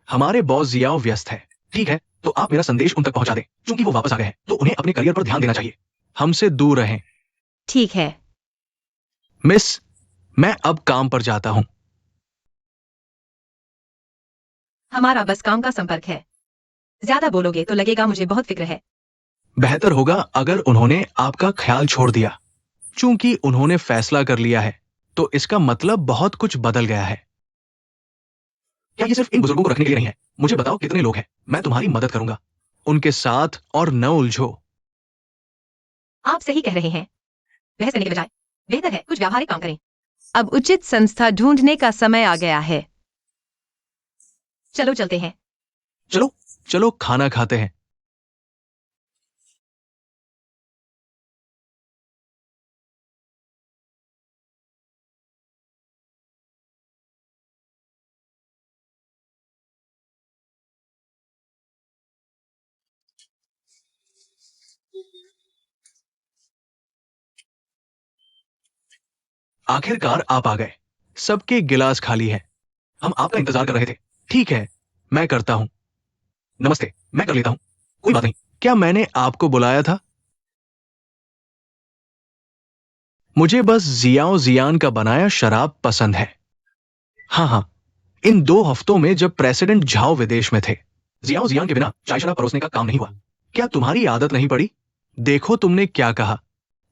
C: हमारे बॉस जियाओ व्यस्त है। ठीक है, तो आप मेरा संदेश उन तक पहुंचा दें। क्योंकि वो वापस आ गए हैं तो उन्हें अपने करियर पर ध्यान देना चाहिए। हमसे दूर रहें।
E: ठीक है।
C: मिस, मैं अब काम पर जाता हूं।
E: हमारा बस काम का संपर्क है। ज्यादा बोलोगे तो लगेगा मुझे बहुत फिक्र है।
C: बेहतर होगा अगर उन्होंने आपका ख्याल छोड़ दिया। चूंकि उन्होंने फैसला कर लिया है तो इसका मतलब बहुत कुछ बदल गया है। क्या ये सिर्फ इन बुजुर्गों को रखने के लिए नहीं है? मुझे बताओ कितने लोग हैं, मैं तुम्हारी मदद करूंगा। उनके साथ और न उलझो।
E: आप सही कह रहे हैं। बहस करने के बजाय बेहतर है कुछ व्यावहारिक काम करें। अब उचित संस्था ढूंढने का समय आ गया है। चलो चलते हैं।
C: चलो चलो खाना खाते हैं। आखिरकार आप आ गए। सबके गिलास खाली है। हम आपका इंतजार कर रहे थे। ठीक है, मैं करता हूं। नमस्ते, मैं कर लेता हूं। कोई बात नहीं। क्या मैंने आपको बुलाया था? मुझे बस जियाओ जियान का बनाया शराब पसंद है। हाँ हाँ, इन 2 हफ्तों में जब प्रेसिडेंट झाओ विदेश में थे, जियाओ जियान के बिना चाय शराब परोसने का काम नहीं हुआ। क्या तुम्हारी आदत नहीं पड़ी? देखो तुमने क्या कहा।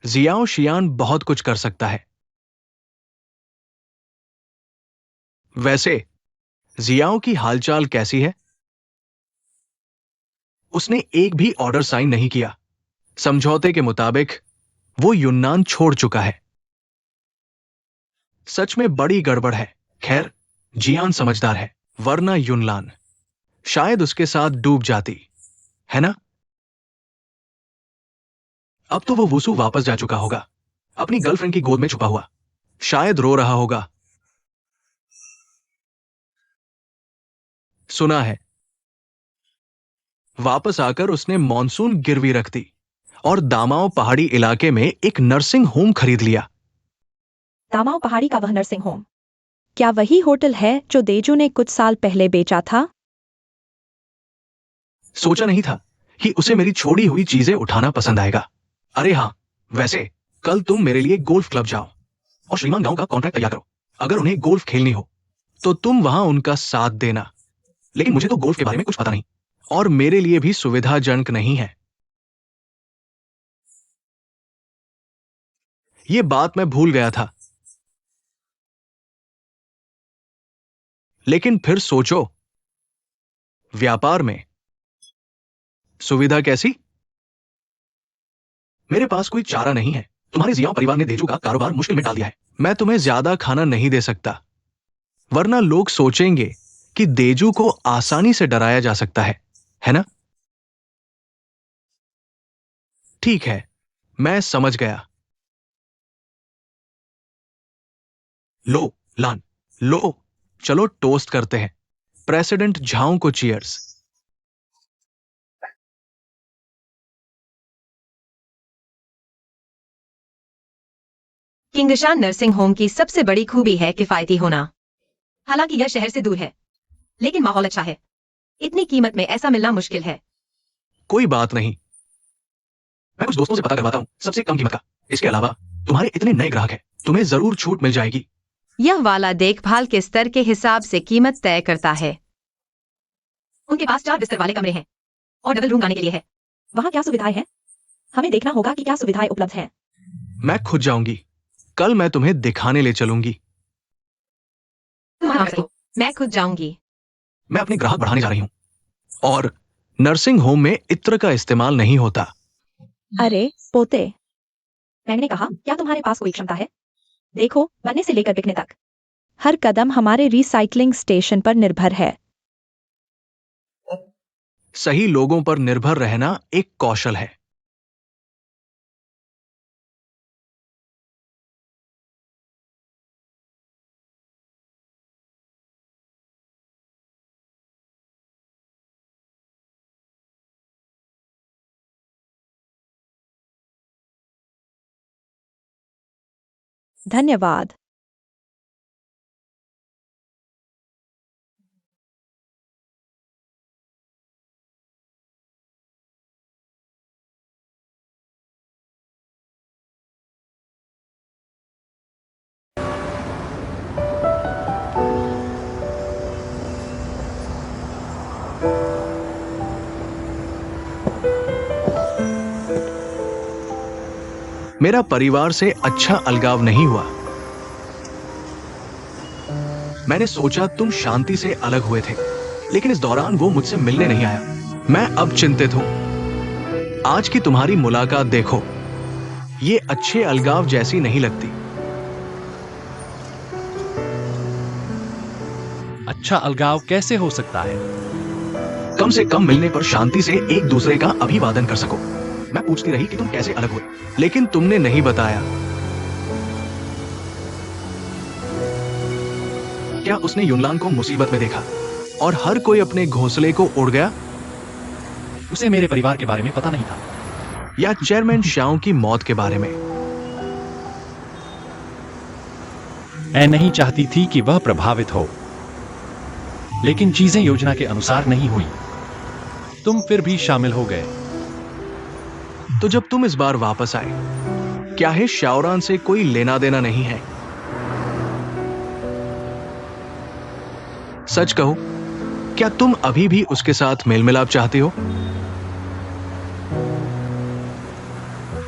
C: जियाओ शियान बहुत कुछ कर सकता है। वैसे जियाओ की हालचाल कैसी है? उसने एक भी ऑर्डर साइन नहीं किया। समझौते के मुताबिक वो यून्नान छोड़ चुका है। सच में बड़ी गड़बड़ है। खैर, जियान समझदार है, वरना यूनलान शायद उसके साथ डूब जाती, है ना? अब तो वो वुसु वापस जा चुका होगा, अपनी गर्लफ्रेंड की गोद में छुपा हुआ। शायद रो रहा होगा। सुना है। वापस आकर उसने मॉनसून गिरवी रख दी और दामाओ पहाड़ी इलाके में एक नर्सिंग होम खरीद लिया।
B: दामाओ पहाड़ी का वह नर्सिंग होम, क्या वही होटल है जो देजू ने कुछ साल पहले बेचा था?
C: सोचा नहीं था कि उसे मेरी छोड़ी हुई चीजें उठाना पसंद आएगा। अरे हाँ, वैसे कल तुम मेरे लिए गोल्फ क्लब जाओ और श्रीमान गांव का कॉन्ट्रैक्ट तैयार करो। अगर उन्हें गोल्फ खेलनी हो तो तुम वहां उनका साथ देना। लेकिन मुझे तो गोल्फ के बारे में कुछ पता नहीं और मेरे लिए भी सुविधाजनक नहीं है। ये बात मैं भूल गया था। लेकिन फिर सोचो, व्यापार में सुविधा कैसी? मेरे पास कोई चारा नहीं है। तुम्हारे जियाओ परिवार ने देजू का कारोबार मुश्किल में डाल दिया है। मैं तुम्हें ज्यादा खाना नहीं दे सकता, वरना लोग सोचेंगे कि देजू को आसानी से डराया जा सकता है ना? ठीक है, मैं समझ गया। लो लान, लो, चलो टोस्ट करते हैं। प्रेसिडेंट झाओ को चीयर्स।
E: किंगशान नर्सिंग होम की सबसे बड़ी खूबी है किफायती होना। हालांकि यह शहर से दूर है, लेकिन माहौल अच्छा है। इतनी कीमत में ऐसा मिलना मुश्किल है।
C: कोई बात नहीं, मैं कुछ दोस्तों से पता करवाता हूँ सबसे कम कीमत का। इसके अलावा तुम्हारे इतने नए ग्राहक हैं, तुम्हें जरूर छूट मिल जाएगी।
E: यह वाला देखभाल के स्तर के हिसाब से कीमत तय करता है। उनके पास 4 बिस्तर वाले कमरे हैं और डबल रूम गाने के लिए है।
B: वहाँ क्या सुविधाएं हैं? हमें देखना होगा कि क्या सुविधाएं उपलब्ध हैं।
C: मैं खुद जाऊंगी, कल मैं तुम्हें दिखाने ले चलूंगी।
E: मैं खुद जाऊंगी।
C: मैं अपने ग्राहक बढ़ाने जा रही हूँ और नर्सिंग होम में इत्र का इस्तेमाल नहीं होता।
B: अरे पोते, मैंने कहा क्या तुम्हारे पास कोई क्षमता है? देखो, बनने से लेकर बिकने तक
D: हर कदम हमारे रिसाइकलिंग स्टेशन पर निर्भर है।
C: सही लोगों पर निर्भर रहना एक कौशल है।
D: धन्यवाद।
C: मेरा परिवार से अच्छा अलगाव नहीं हुआ। मैंने सोचा तुम शांति से अलग हुए थे, लेकिन इस दौरान वो मुझसे मिलने नहीं आया। मैं अब चिंतित हूं। आज की तुम्हारी मुलाकात देखो, ये अच्छे अलगाव जैसी नहीं लगती।
A: अच्छा अलगाव कैसे हो सकता है?
C: कम से कम मिलने पर शांति से एक दूसरे का अभिवादन कर सको। मैं पूछती रही कि तुम कैसे अलग हुए, लेकिन तुमने नहीं बताया। क्या उसने युनलान को मुसीबत में देखा और हर कोई अपने घोंसले को उड़ गया?
A: उसे मेरे परिवार के बारे में पता नहीं था।
C: या चेयरमैन शाओ की मौत के बारे में?
A: मैं नहीं चाहती थी कि वह प्रभावित हो, लेकिन चीजें योजना के अनुसार नहीं हुई। तुम फिर भी शामिल हो गए।
C: तो जब तुम इस बार वापस आए, क्या है शाओरान से कोई लेना देना नहीं है? सच कहो, क्या तुम अभी भी उसके साथ मेल मिलाप चाहते हो?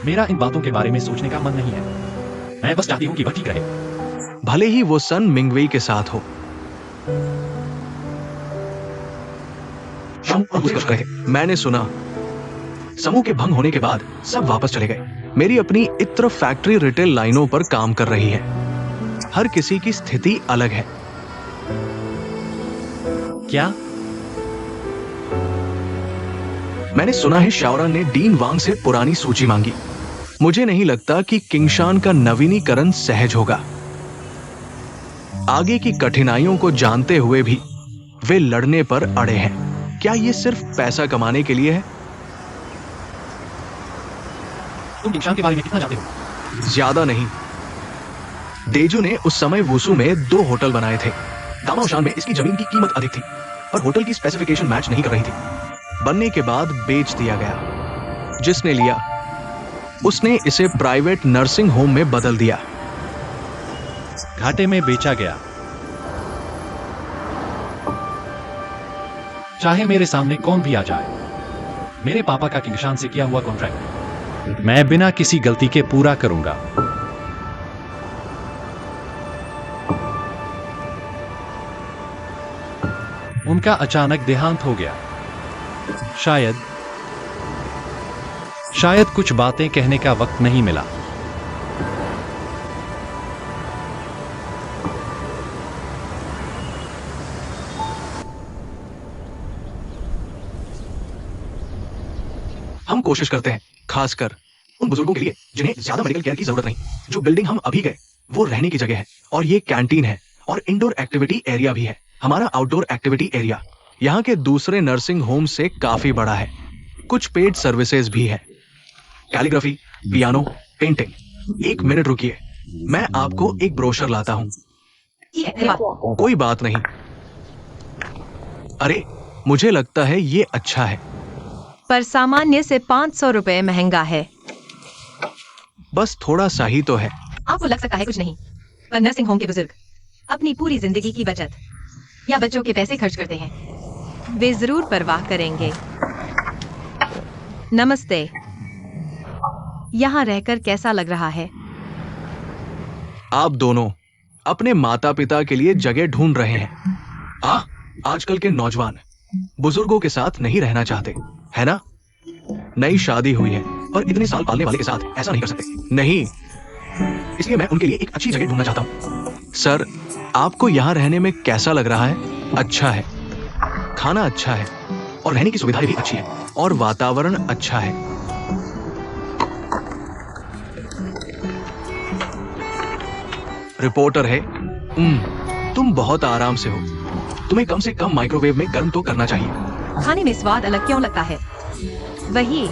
A: मेरा इन बातों के बारे में सोचने का मन नहीं है। मैं बस चाहती हूं कि वह ठीक रहे।
C: भले ही वो सन मिंगवेई के साथ हो। मैंने सुना समूह के भंग होने के बाद सब वापस चले गए। मेरी अपनी इत्र फैक्ट्री रिटेल लाइनों पर काम कर रही है। हर किसी की स्थिति अलग है।
A: क्या?
C: मैंने सुना है शाओरान ने डीन वांग से पुरानी सूची मांगी। मुझे नहीं लगता कि किंगशान का नवीनीकरण सहज होगा। आगे की कठिनाइयों को जानते हुए भी वे लड़ने पर अड़े हैं। क्या ये सिर्फ पैसा कमाने के लिए है?
A: तुम किंगशान के बारे में कितना जानते हो?
C: ज्यादा नहीं। देजू ने उस समय वुसू में 2 होटल बनाए थे। दामाओशान में इसकी जमीन की कीमत अधिक थी, पर होटल की स्पेसिफिकेशन मैच नहीं कर रही थी। बनने के बाद बेच दिया गया। जिसने लिया, उसने इसे प्राइवेट नर्सिंग होम में बदल दिया।
A: घाटे में बेचा गया। चाहे मेरे सामने कौन भी आ जाए, मेरे पापा का किंगशान से किया हुआ कॉन्ट्रैक्ट मैं बिना किसी गलती के पूरा करूंगा। उनका अचानक देहांत हो गया। शायद कुछ बातें कहने का वक्त नहीं मिला।
C: हम कोशिश करते हैं, खासकर उन बुजुर्गों के लिए जिन्हें ज्यादा मेडिकल केयर की जरूरत नहीं। जो बिल्डिंग हम अभी गए वो रहने की जगह है, और ये कैंटीन है और इंडोर एक्टिविटी एरिया भी है। हमारा आउटडोर एक्टिविटी एरिया यहाँ के दूसरे नर्सिंग होम से काफी बड़ा है। कुछ पेड सर्विसेज भी है, कैलीग्राफी, पियानो, पेंटिंग। 1 मिनट रुकिए, मैं आपको एक ब्रोशर लाता हूँ।
E: ठीक है, धन्यवाद।
C: कोई बात नहीं। अरे, मुझे लगता है ये अच्छा है।
E: पर सामान्य से 500 रुपए महंगा है।
C: बस थोड़ा सा ही तो है।
E: आपको लग सकता है कुछ नहीं, पर नर्सिंग होम के बुजुर्ग अपनी पूरी जिंदगी की बचत या बच्चों के पैसे खर्च करते हैं। वे जरूर परवाह करेंगे। नमस्ते। यहाँ रहकर कैसा लग रहा है?
C: आप दोनों अपने माता पिता के लिए जगह ढूंढ रहे हैं। आजकल के नौजवान बुजुर्गों के साथ नहीं रहना चाहते, है ना? नई शादी हुई है, पर इतने साल पालने वाले के साथ ऐसा नहीं कर सकते। नहीं, इसलिए मैं उनके लिए एक अच्छी जगह ढूंढना चाहता हूँ। सर, आपको यहाँ रहने में कैसा लग रहा है? अच्छा है, खाना अच्छा है और रहने की सुविधाएं भी अच्छी है और वातावरण अच्छा है। रिपोर्टर है, तुम बहुत आराम से हो। तुम्हें कम से कम माइक्रोवेव में गर्म तो करना चाहिए।
E: खाने में स्वाद अलग क्यों लगता है? वही।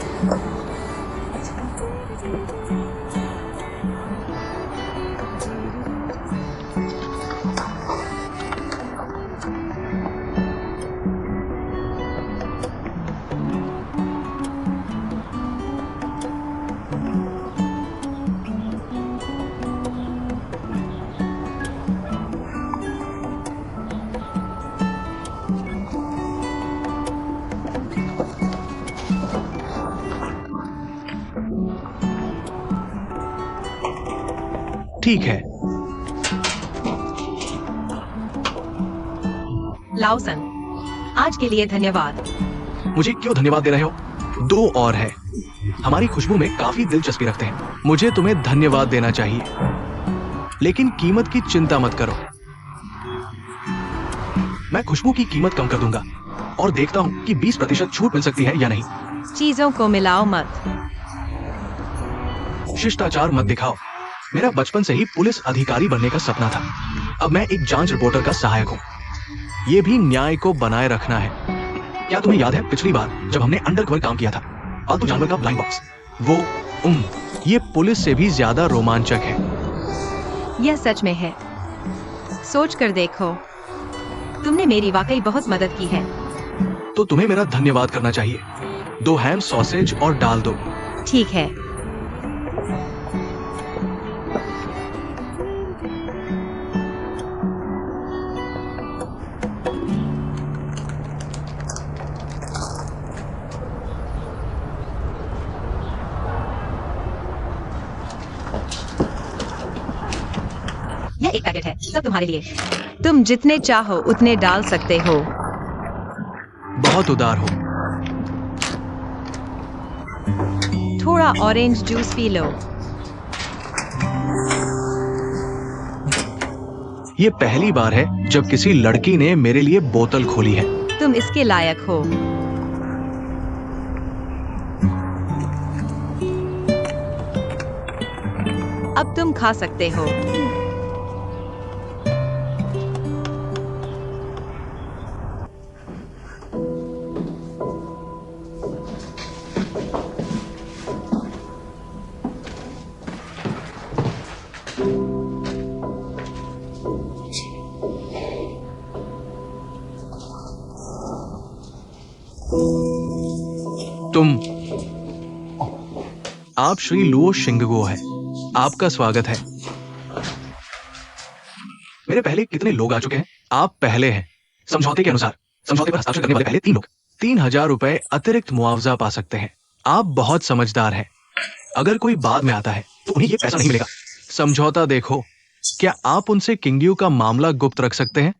C: ठीक है।
E: लाउसन, आज के लिए धन्यवाद।
C: मुझे क्यों धन्यवाद दे रहे हो? 2 और है। हमारी खुशबू में काफी दिलचस्पी रखते हैं। मुझे तुम्हें धन्यवाद देना चाहिए, लेकिन कीमत की चिंता मत करो। मैं खुशबू की कीमत कम कर दूंगा और देखता हूँ कि 20% छूट मिल सकती है या नहीं।
E: चीजों को मिलाओ मत।
C: शिष्टाचार मत दिखाओ। मेरा बचपन से ही पुलिस अधिकारी बनने का सपना था। अब मैं एक जांच रिपोर्टर का सहायक हूँ। ये भी न्याय को बनाए रखना है। क्या तुम्हें याद है पिछली बार जब हमने अंडरकवर काम किया था, पालतू जानवर का ब्लाइंड बॉक्स? वो ये पुलिस से भी ज्यादा रोमांचक है।
E: यह सच में है। सोच कर देखो, तुमने मेरी वाकई बहुत मदद की है।
C: तो तुम्हें मेरा धन्यवाद करना चाहिए। 2 हैम सॉसेज और डाल दो।
E: ठीक है। यह एक पैकेट है, सब तुम्हारे लिए। तुम जितने चाहो उतने डाल सकते हो।
C: बहुत उदार हो।
E: थोड़ा ऑरेंज जूस पी लो।
C: ये पहली बार है जब किसी लड़की ने मेरे लिए बोतल खोली है।
E: तुम इसके लायक हो। अब तुम खा सकते हो।
C: आप श्री लुओ शिंगगो है। आपका स्वागत है। मेरे पहले कितने लोग आ चुके हैं? आप पहले हैं। समझौते के अनुसार समझौते पर हस्ताक्षर करने वाले पहले 3 लोग 3000 रुपए अतिरिक्त मुआवजा पा सकते हैं। आप बहुत समझदार हैं। अगर कोई बाद में आता है तो उन्हें ये पैसा नहीं मिलेगा। समझौता देखो। क्या आप उनसे किंगयू का मामला गुप्त रख सकते हैं?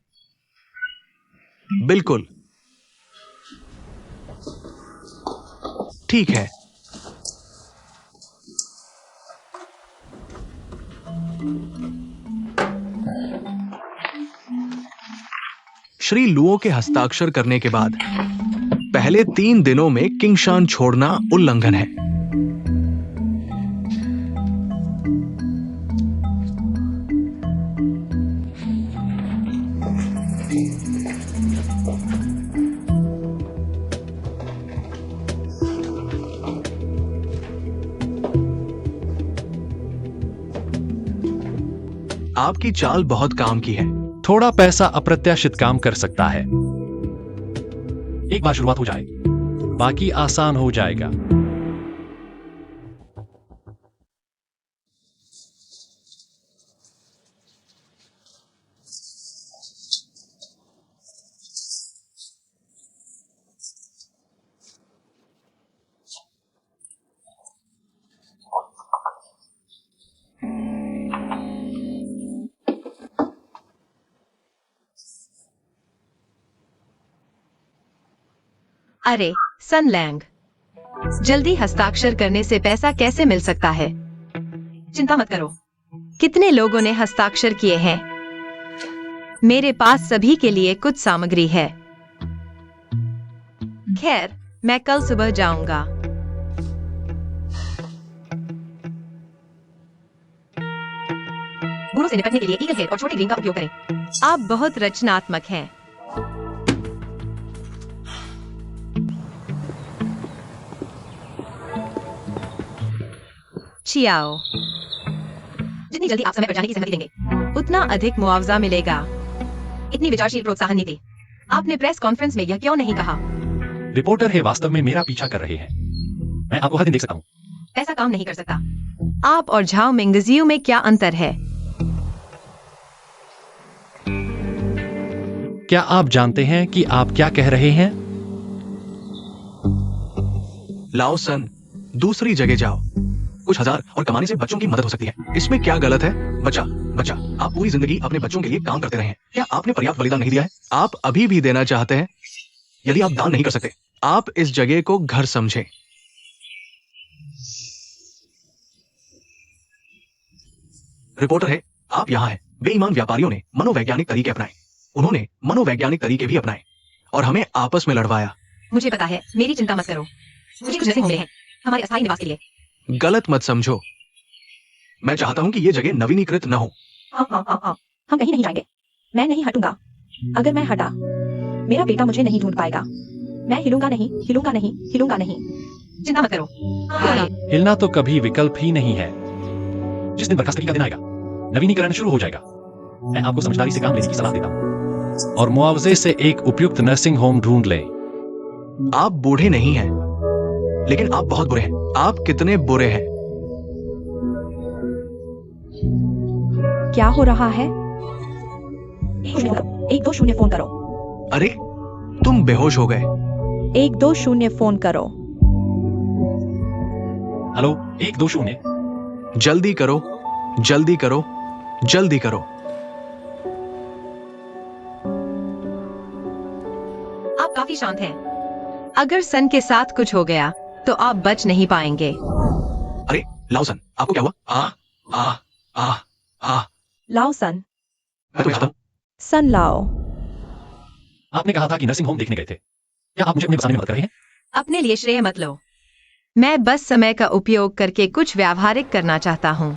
C: बिल्कुल। ठीक है। श्री लुओ के हस्ताक्षर करने के बाद पहले 3 दिनों में किंगशान छोड़ना उल्लंघन है। आपकी चाल बहुत काम की है।
A: थोड़ा पैसा अप्रत्याशित काम कर सकता है। एक बार शुरुआत हो जाए, बाकी आसान हो जाएगा।
E: अरे सन लैंग, जल्दी हस्ताक्षर करने से पैसा कैसे मिल सकता है? चिंता मत करो। कितने लोगों ने हस्ताक्षर किए हैं? मेरे पास सभी के लिए कुछ सामग्री है। खैर, मैं कल सुबह जाऊंगा। बूढ़ों से निपटने के लिए ईगल हेड और छोटे ग्रीन का उपयोग करें। आप बहुत रचनात्मक हैं। चियाओ, जितनी जल्दी आप समय पर जाने की सहमति देंगे, उतना अधिक मुआवजा मिलेगा। इतनी विचारशील प्रोत्साहन नीति। आपने प्रेस कॉन्फ्रेंस में यह क्यों नहीं कहा?
A: रिपोर्टर है वास्तव में मेरा पीछा कर रहे हैं। मैं आपको हर दिन देख सकता हूँ।
E: ऐसा काम नहीं कर सकता। आप और झाओ मिंगजियो में क्या अंतर है?
A: क्या आप जानते हैं कि आप क्या कह रहे हैं?
C: लाओ सन, दूसरी जगह जाओ। कुछ हजार और कमाने से बच्चों की मदद हो सकती है। इसमें क्या गलत है? बच्चा बच्चा, आप पूरी जिंदगी अपने बच्चों के लिए काम करते रहे हैं। क्या आपने पर्याप्त बलिदान नहीं दिया है? आप अभी भी देना चाहते हैं? यदि आप दान नहीं कर सकते, आप इस जगह को घर समझें। रिपोर्टर है, आप यहां हैं। बेईमान व्यापारियों ने मनोवैज्ञानिक तरीके अपनाए। उन्होंने मनोवैज्ञानिक तरीके भी अपनाए और हमें आपस में लड़वाया।
E: मुझे पता है, मेरी चिंता मत करो। मुझे कुछ नर्सिंग होम हैं हमारे अस्थायी निवास के लिए।
C: गलत मत समझो। मैं चाहता हूं कि यह जगह नवीनीकृत न हो।
B: हम कहीं नहीं जाएंगे। मैं नहीं हटूंगा। अगर मैं हटा, मेरा बेटा मुझे नहीं ढूंढ पाएगा। मैं हिलूंगा नहीं, हिलूंगा नहीं, हिलूंगा नहीं।
E: चिंता मत करो।
A: हिलना तो कभी विकल्प ही नहीं है। जिस दिन बर्खास्तगी का दिन आएगा, नवीनीकरण शुरू हो जाएगा। मैं आपको समझदारी से काम लेने की सलाह देता हूँ और मुआवजे से एक उपयुक्त नर्सिंग होम ढूंढ लें।
C: आप बूढ़े नहीं हैं, लेकिन आप बहुत बुरे हैं। आप कितने बुरे हैं?
D: क्या हो रहा है?
B: 120 फोन करो।
C: अरे, तुम बेहोश हो गए।
D: 120 फोन करो।
A: हेलो, 120।
C: जल्दी करो, जल्दी करो, जल्दी करो।
E: आप काफी शांत हैं। अगर सन के साथ कुछ हो गया तो आप बच नहीं पाएंगे।
C: अरे लाओ सन, आपको क्या हुआ? आ आ आ आ
D: लाओ सन।
C: मैं तुम्हें चाहता हूं।
D: सन लाओ।
A: आपने कहा था कि नर्सिंग होम देखने गए थे। क्या आप मुझे अपने बसाने में मदद कर रहे हैं?
E: अपने लिए श्रेय मत लो। मैं बस समय का उपयोग करके कुछ व्यावहारिक करना चाहता हूँ।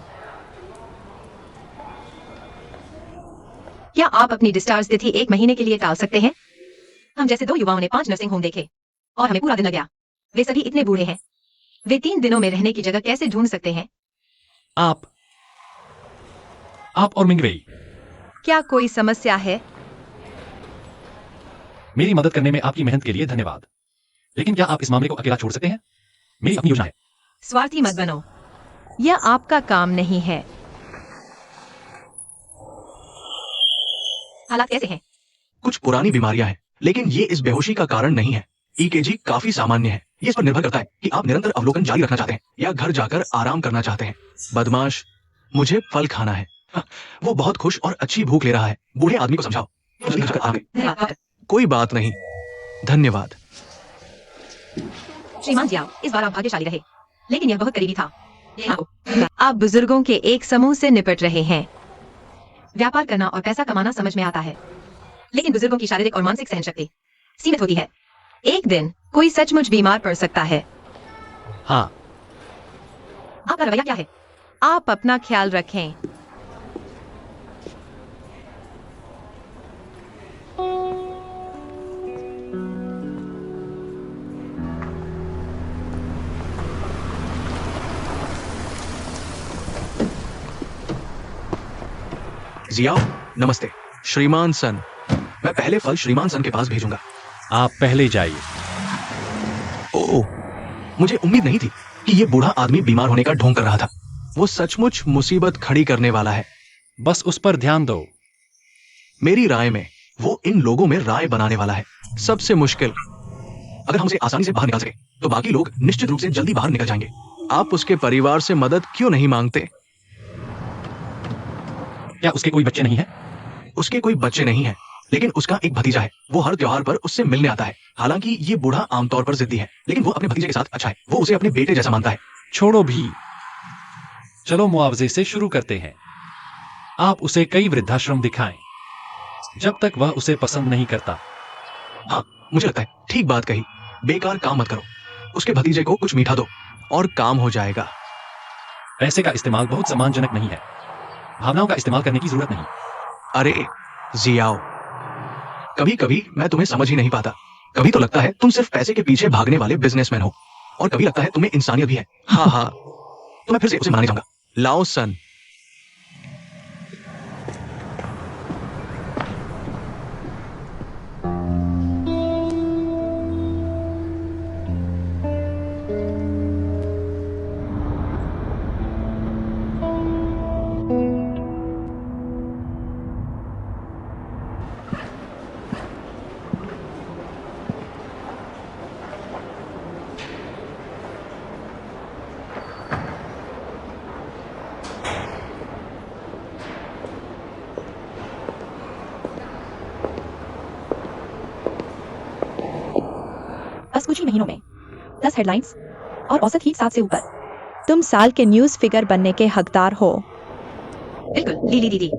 E: क्या आप अपनी डिस्चार्ज तिथि 1 महीने के लिए टाल सकते हैं? हम जैसे 2 युवाओं ने 5 नर्सिंग होम देखे और हमें पूरा दिन लग गया। वे सभी इतने बूढ़े हैं। वे 3 दिनों में रहने की जगह कैसे ढूंढ सकते हैं?
A: आप और मिंगवेई,
E: क्या कोई समस्या है?
A: मेरी मदद करने में आपकी मेहनत के लिए धन्यवाद। लेकिन क्या आप इस मामले को अकेला छोड़ सकते हैं? मेरी अपनी योजना है।
E: स्वार्थी मत बनो। यह आपका काम नहीं है। हालात कैसे हैं?
C: कुछ पुरानी बीमारियां हैं, लेकिन ये इस बेहोशी का कारण नहीं है। ईकेजी काफी सामान्य है। ये इस पर निर्भर करता है कि आप निरंतर अवलोकन जारी रखना चाहते हैं या घर जाकर आराम करना चाहते हैं। बदमाश, मुझे फल खाना है। वो बहुत खुश और अच्छी भूख ले रहा है। बूढ़े आदमी को समझाओ। जल्दी घर आ गए।
E: धन्यवाद।
C: कोई बात नहीं, धन्यवाद।
E: श्रीमान जी, इस बार आप भाग्यशाली रहे, लेकिन यह बहुत करीबी था। आप बुजुर्गों के एक समूह से निपट रहे हैं। व्यापार करना और पैसा कमाना समझ में आता है, लेकिन बुजुर्गों की शारीरिक और मानसिक सहनशक्ति सीमित होती है। एक दिन कोई सचमुच बीमार पड़ सकता है।
A: हाँ,
E: आपका रवैया क्या है? आप अपना ख्याल रखें।
C: जियाओ, नमस्ते। श्रीमान सन, मैं पहले फल श्रीमान सन के पास भेजूंगा।
A: आप पहले जाइए।
C: ओह, मुझे उम्मीद नहीं थी कि ये बूढ़ा आदमी बीमार होने का ढोंग कर रहा था। वो सचमुच मुसीबत खड़ी करने वाला है।
A: बस उस पर ध्यान दो।
C: मेरी राय में वो इन लोगों में राय बनाने वाला है। सबसे मुश्किल, अगर हम उसे आसानी से बाहर निकाल सके तो बाकी लोग निश्चित रूप से जल्दी बाहर निकल जाएंगे। आप उसके परिवार से मदद क्यों नहीं मांगते?
A: क्या उसके कोई बच्चे नहीं हैं?
C: उसके कोई बच्चे नहीं हैं, लेकिन उसका एक भतीजा है। वो हर त्योहार पर उससे मिलने आता है। हालांकि ये बूढ़ा आमतौर पर जिद्दी है, लेकिन वो अपने भतीजे के साथ अच्छा है। वो उसे अपने बेटे जैसा मानता है।
A: छोड़ो भी, चलो मुआवजे से शुरू करते हैं। आप उसे कई वृद्धाश्रम दिखाएं जब तक वह उसे पसंद नहीं करता।
C: हाँ, मुझे लगता है ठीक बात कही। बेकार काम मत करो। उसके भतीजे को कुछ मीठा दो और काम हो जाएगा।
A: पैसे का इस्तेमाल बहुत सम्मानजनक नहीं है। भावनाओं का इस्तेमाल करने की जरूरत नहीं।
C: अरे जियाओ, कभी कभी मैं तुम्हें समझ ही नहीं पाता। कभी तो लगता है तुम सिर्फ पैसे के पीछे भागने वाले बिजनेसमैन हो, और कभी लगता है तुम्हें इंसानियत भी है। हाँ हाँ, तो मैं फिर से उसे मानने जाऊंगा। लाओ सन।
B: बस कुछ ही महीनों में 10 हेडलाइंस और औसत हीट 7 से ऊपर।
D: तुम साल के न्यूज़ फिगर बनने के हकदार हो।
E: बिल्कुल लीली दीदी।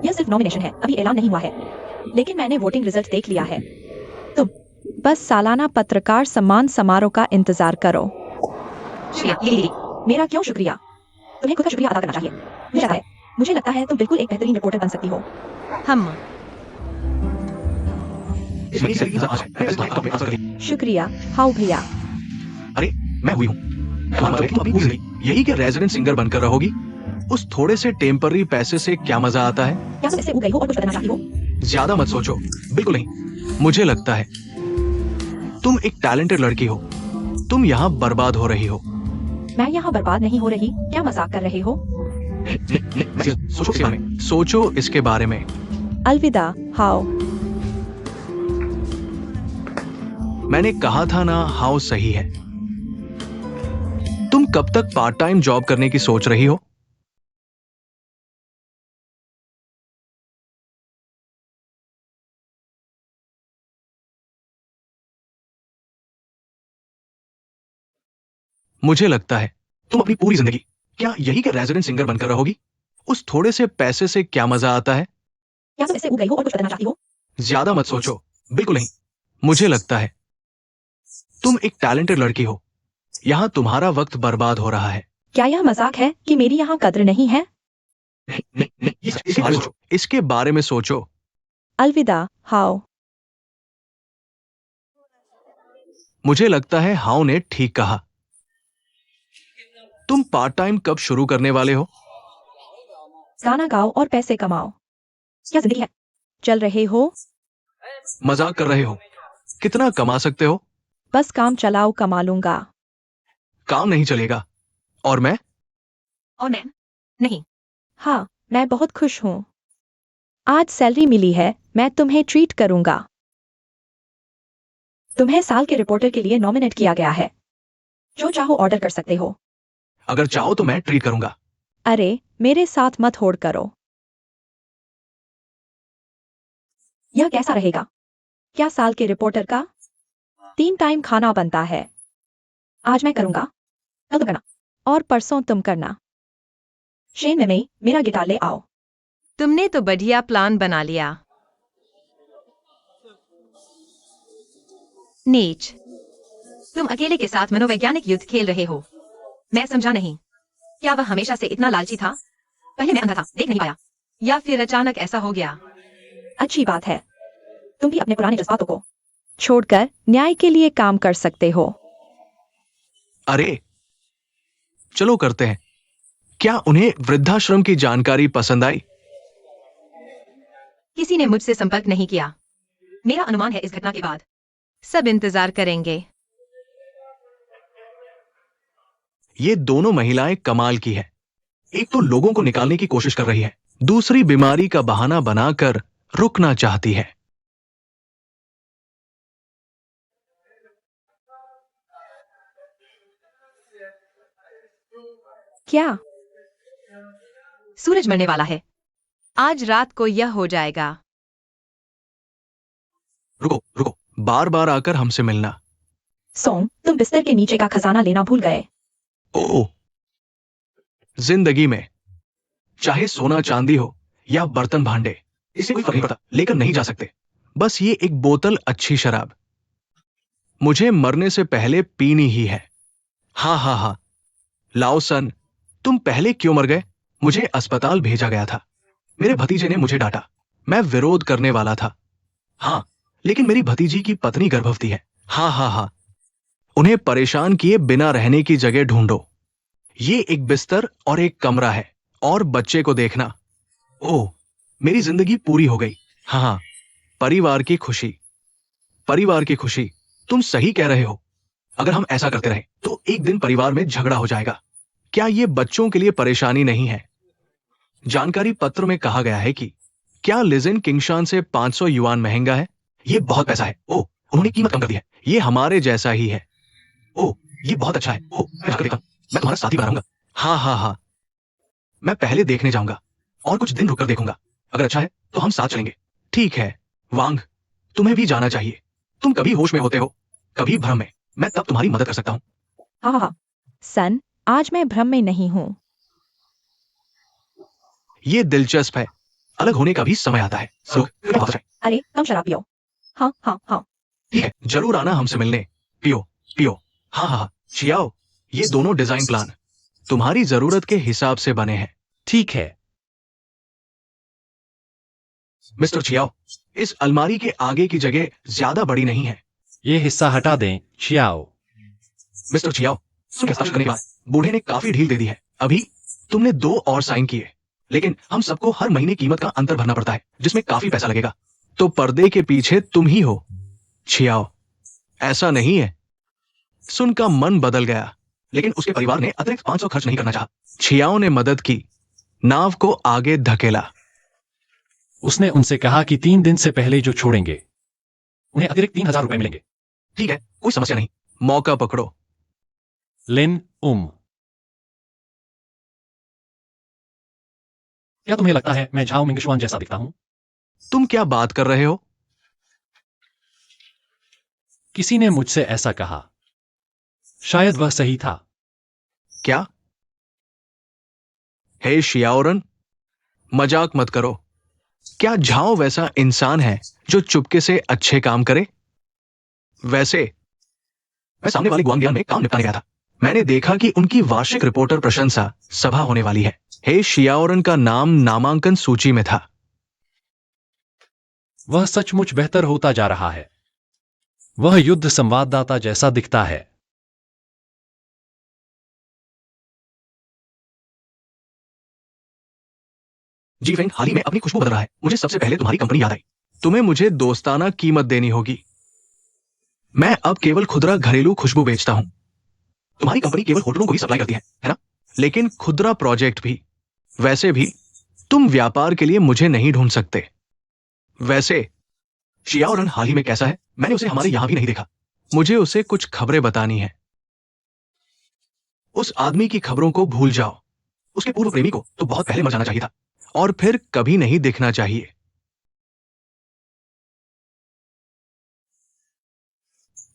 B: यह सिर्फ नॉमिनेशन है, अभी ऐलान नहीं हुआ है, लेकिन मैंने वोटिंग रिजल्ट देख लिया है। तुम
D: बस सालाना पत्रकार सम्मान समारोह का इंतजार करो।
E: शुक्रिया लीली दीदी।
B: मेरा क्यों शुक्रिया? तुम्हें खुद का शुक्रिया अदा करना चाहिए। मुझे लगता है तुम बिल्कुल एक बेहतरीन रिपोर्टर बन सकती हो।
E: हम
D: शुक्रिया हाउ भैया।
C: अरे मैं हुई हूँ। तुम अभी भूल गई यही कि रेजिडेंट सिंगर बनकर रहोगी? उस थोड़े से टेम्पररी पैसे से क्या मजा आता है?
B: क्या तुम इससे ऊब गई हो और कुछ बदलना चाहती हो?
C: ज्यादा मत सोचो। बिल्कुल नहीं। मुझे लगता है तुम एक टैलेंटेड लड़की हो। तुम यहाँ बर्बाद हो रही हो।
B: मैं यहाँ बर्बाद नहीं हो रही। क्या मजाक कर रहे हो?
C: सोचो इसके बारे में।
D: अलविदा हाउ।
C: मैंने कहा था ना, हाउ सही है। तुम कब तक पार्ट टाइम जॉब करने की सोच रही हो? मुझे लगता है तुम अपनी पूरी जिंदगी क्या यही कि रेजिडेंट सिंगर बनकर रहोगी? उस थोड़े से पैसे से क्या मजा आता है?
B: क्या तुम इससे ऊब गई हो और कुछ बदलना चाहती हो?
C: ज्यादा मत सोचो। बिल्कुल नहीं। मुझे लगता है तुम एक टैलेंटेड लड़की हो। यहाँ तुम्हारा वक्त बर्बाद हो रहा है।
B: क्या यह मजाक है कि मेरी यहाँ कद्र नहीं है?
C: इसके बारे में सोचो।
D: अलविदा हाउ।
C: मुझे लगता है हाउ ने ठीक कहा। तुम पार्ट टाइम कब शुरू करने वाले हो?
B: गाना गाओ और पैसे कमाओ। क्या जिंदगी है?
D: चल रहे हो?
C: मजाक कर रहे हो? कितना कमा सकते हो?
D: बस काम चलाओ, कमा लूंगा।
C: काम नहीं चलेगा। और मैं?
E: और मैं नहीं।
D: हाँ, मैं बहुत खुश हूँ। आज सैलरी मिली है, मैं तुम्हें ट्रीट करूंगा।
B: तुम्हें साल के रिपोर्टर के लिए नॉमिनेट किया गया है। जो चाहो ऑर्डर कर सकते हो।
C: अगर चाहो तो मैं ट्रीट करूंगा।
D: अरे मेरे साथ मत होड़ करो।
B: यह कैसा रहेगा?
D: क्या साल के रिपोर्टर का 3 टाइम खाना बनता है?
B: आज मैं करूंगा, कल तुम करना,
D: और परसों तुम करना।
B: शेन में मेरा गिटार ले आओ।
E: तुमने तो बढ़िया प्लान बना लिया। नीच, तुम अकेले के साथ मनोवैज्ञानिक युद्ध खेल रहे हो। मैं समझा नहीं। क्या वह हमेशा से इतना लालची था? पहले मैं अंधा था, देख नहीं पाया, या फिर अचानक ऐसा हो गया?
B: अच्छी बात है। तुम भी अपने पुराने जज्बातों को
D: छोड़कर न्याय के लिए काम कर सकते हो।
C: अरे चलो करते हैं। क्या उन्हें वृद्धाश्रम की जानकारी पसंद आई?
E: किसी ने मुझसे संपर्क नहीं किया। मेरा अनुमान है इस घटना के बाद सब इंतजार करेंगे।
C: ये दोनों महिलाएं कमाल की है। एक तो लोगों को निकालने की कोशिश कर रही है, दूसरी बीमारी का बहाना बनाकर रुकना चाहती है।
D: क्या?
E: सूरज मरने वाला है। आज रात को यह हो जाएगा।
C: रुको रुको, बार बार आकर हमसे मिलना।
B: सोम, तुम बिस्तर के नीचे का खजाना लेना भूल गए।
C: ओह, जिंदगी में चाहे सोना चांदी हो या बर्तन भांडे, इससे कोई फर्क नहीं पड़ता, लेकर नहीं जा सकते। बस ये एक बोतल अच्छी शराब मुझे मरने से पहले पीनी ही है। हाँ हाँ हाँ, लाओ सन, तुम पहले क्यों मर गए? मुझे अस्पताल भेजा गया था। मेरे भतीजे ने मुझे डांटा। मैं विरोध करने वाला था। हाँ, लेकिन मेरी भतीजी की पत्नी गर्भवती है। हाँ हाँ हाँ, उन्हें परेशान किए बिना रहने की जगह ढूंढो। ये एक बिस्तर और एक कमरा है, और बच्चे को देखना। ओह, मेरी जिंदगी पूरी हो गई। हाँ हाँ, परिवार की खुशी, परिवार की खुशी। तुम सही कह रहे हो। अगर हम ऐसा करते रहे तो एक दिन परिवार में झगड़ा हो जाएगा। क्या ये बच्चों के लिए परेशानी नहीं है? जानकारी पत्र में कहा गया है कि क्या लिजिन किंगशान से 500 युआन महंगा है? ये बहुत पैसा है। ओह, उन्होंने कीमत कम कर दी है। ये हमारे जैसा ही है। ओह, ये बहुत अच्छा है। ओह, मैं जाकर देखता हूं। मैं तुम्हारा साथी बनाऊंगा। हाँ हाँ हाँ, मैं पहले देखने जाऊंगा और कुछ दिन रुककर देखूंगा। अगर अच्छा है तो हम साथ चलेंगे। ठीक है वांग, तुम्हें भी जाना चाहिए। तुम कभी होश में होते हो, कभी भ्रम में। मैं तब तुम्हारी मदद कर सकता हूँ।
B: हाँ हाँ,
D: सन, आज मैं भ्रम में नहीं हूँ।
C: ये दिलचस्प है। अलग होने का भी समय आता है।
B: अरे कम शराब पियो। हाँ हाँ हाँ,
C: ठीक है, जरूर आना हमसे मिलने। पियो पियो। हाँ हाँ हाँ, चियाओ, ये दोनों डिजाइन प्लान तुम्हारी जरूरत के हिसाब से बने हैं।
A: ठीक है।
C: मिस्टर चियाओ, इस अलमारी के आगे की जगह ज्यादा बड़ी नहीं है।
A: ये हिस्सा हटा दें, चियाओ।
C: मिस्टर चियाओ, हस्ताक्षर करने के बाद बूढ़े ने काफी ढील दे दी है। अभी तुमने 2 और साइन किए, लेकिन हम सबको हर महीने कीमत का अंतर भरना पड़ता है, जिसमें काफी पैसा लगेगा। तो पर्दे के पीछे तुम ही हो। छियाओ, ऐसा नहीं है। सुन का मन बदल गया, लेकिन उसके परिवार ने अतिरिक्त 500 खर्च नहीं करना चाहा। छियाओ ने मदद की, नाव को आगे धकेला।
A: उसने उनसे कहा कि 3 दिन से पहले जो छोड़ेंगे उन्हें अतिरिक्त 3000 रुपए मिलेंगे।
C: ठीक है, कोई समस्या नहीं। मौका पकड़ो।
A: लिन क्या तुम्हें लगता है मैं झाओ मिंगशुआन जैसा दिखता हूं?
C: तुम क्या बात कर रहे हो?
A: किसी ने मुझसे ऐसा कहा। शायद वह सही था।
C: क्या? हे शियाओरन, मजाक मत करो। क्या झाओ वैसा इंसान है जो चुपके से अच्छे काम करे? वैसे मैं सामने वाली गुआंगबियान में काम निपटाने गया था। मैंने देखा कि उनकी वार्षिक रिपोर्टर प्रशंसा सभा होने वाली है। हे शियाओरन का नाम नामांकन सूची में था।
A: वह सचमुच बेहतर होता जा रहा है। वह युद्ध संवाददाता जैसा दिखता है।
C: जी फ्रेंड, हाल ही में अपनी खुशबू बदल रहा है। मुझे सबसे पहले तुम्हारी कंपनी याद आई। तुम्हें मुझे दोस्ताना कीमत देनी होगी। मैं अब केवल खुदरा घरेलू खुशबू बेचता हूं। तुम्हारी कंपनी केवल होटलों को ही सप्लाई करती है ना? लेकिन खुदरा प्रोजेक्ट भी। वैसे भी तुम व्यापार के लिए मुझे नहीं ढूंढ सकते। वैसे शियाओरन हाल ही में कैसा है? मैंने उसे हमारे यहां भी नहीं देखा। मुझे उसे कुछ खबरें बतानी है। उस आदमी की खबरों को भूल जाओ। उसके पूर्व प्रेमी को तो बहुत पहले मर जाना चाहिए था, और फिर कभी नहीं दिखना चाहिए।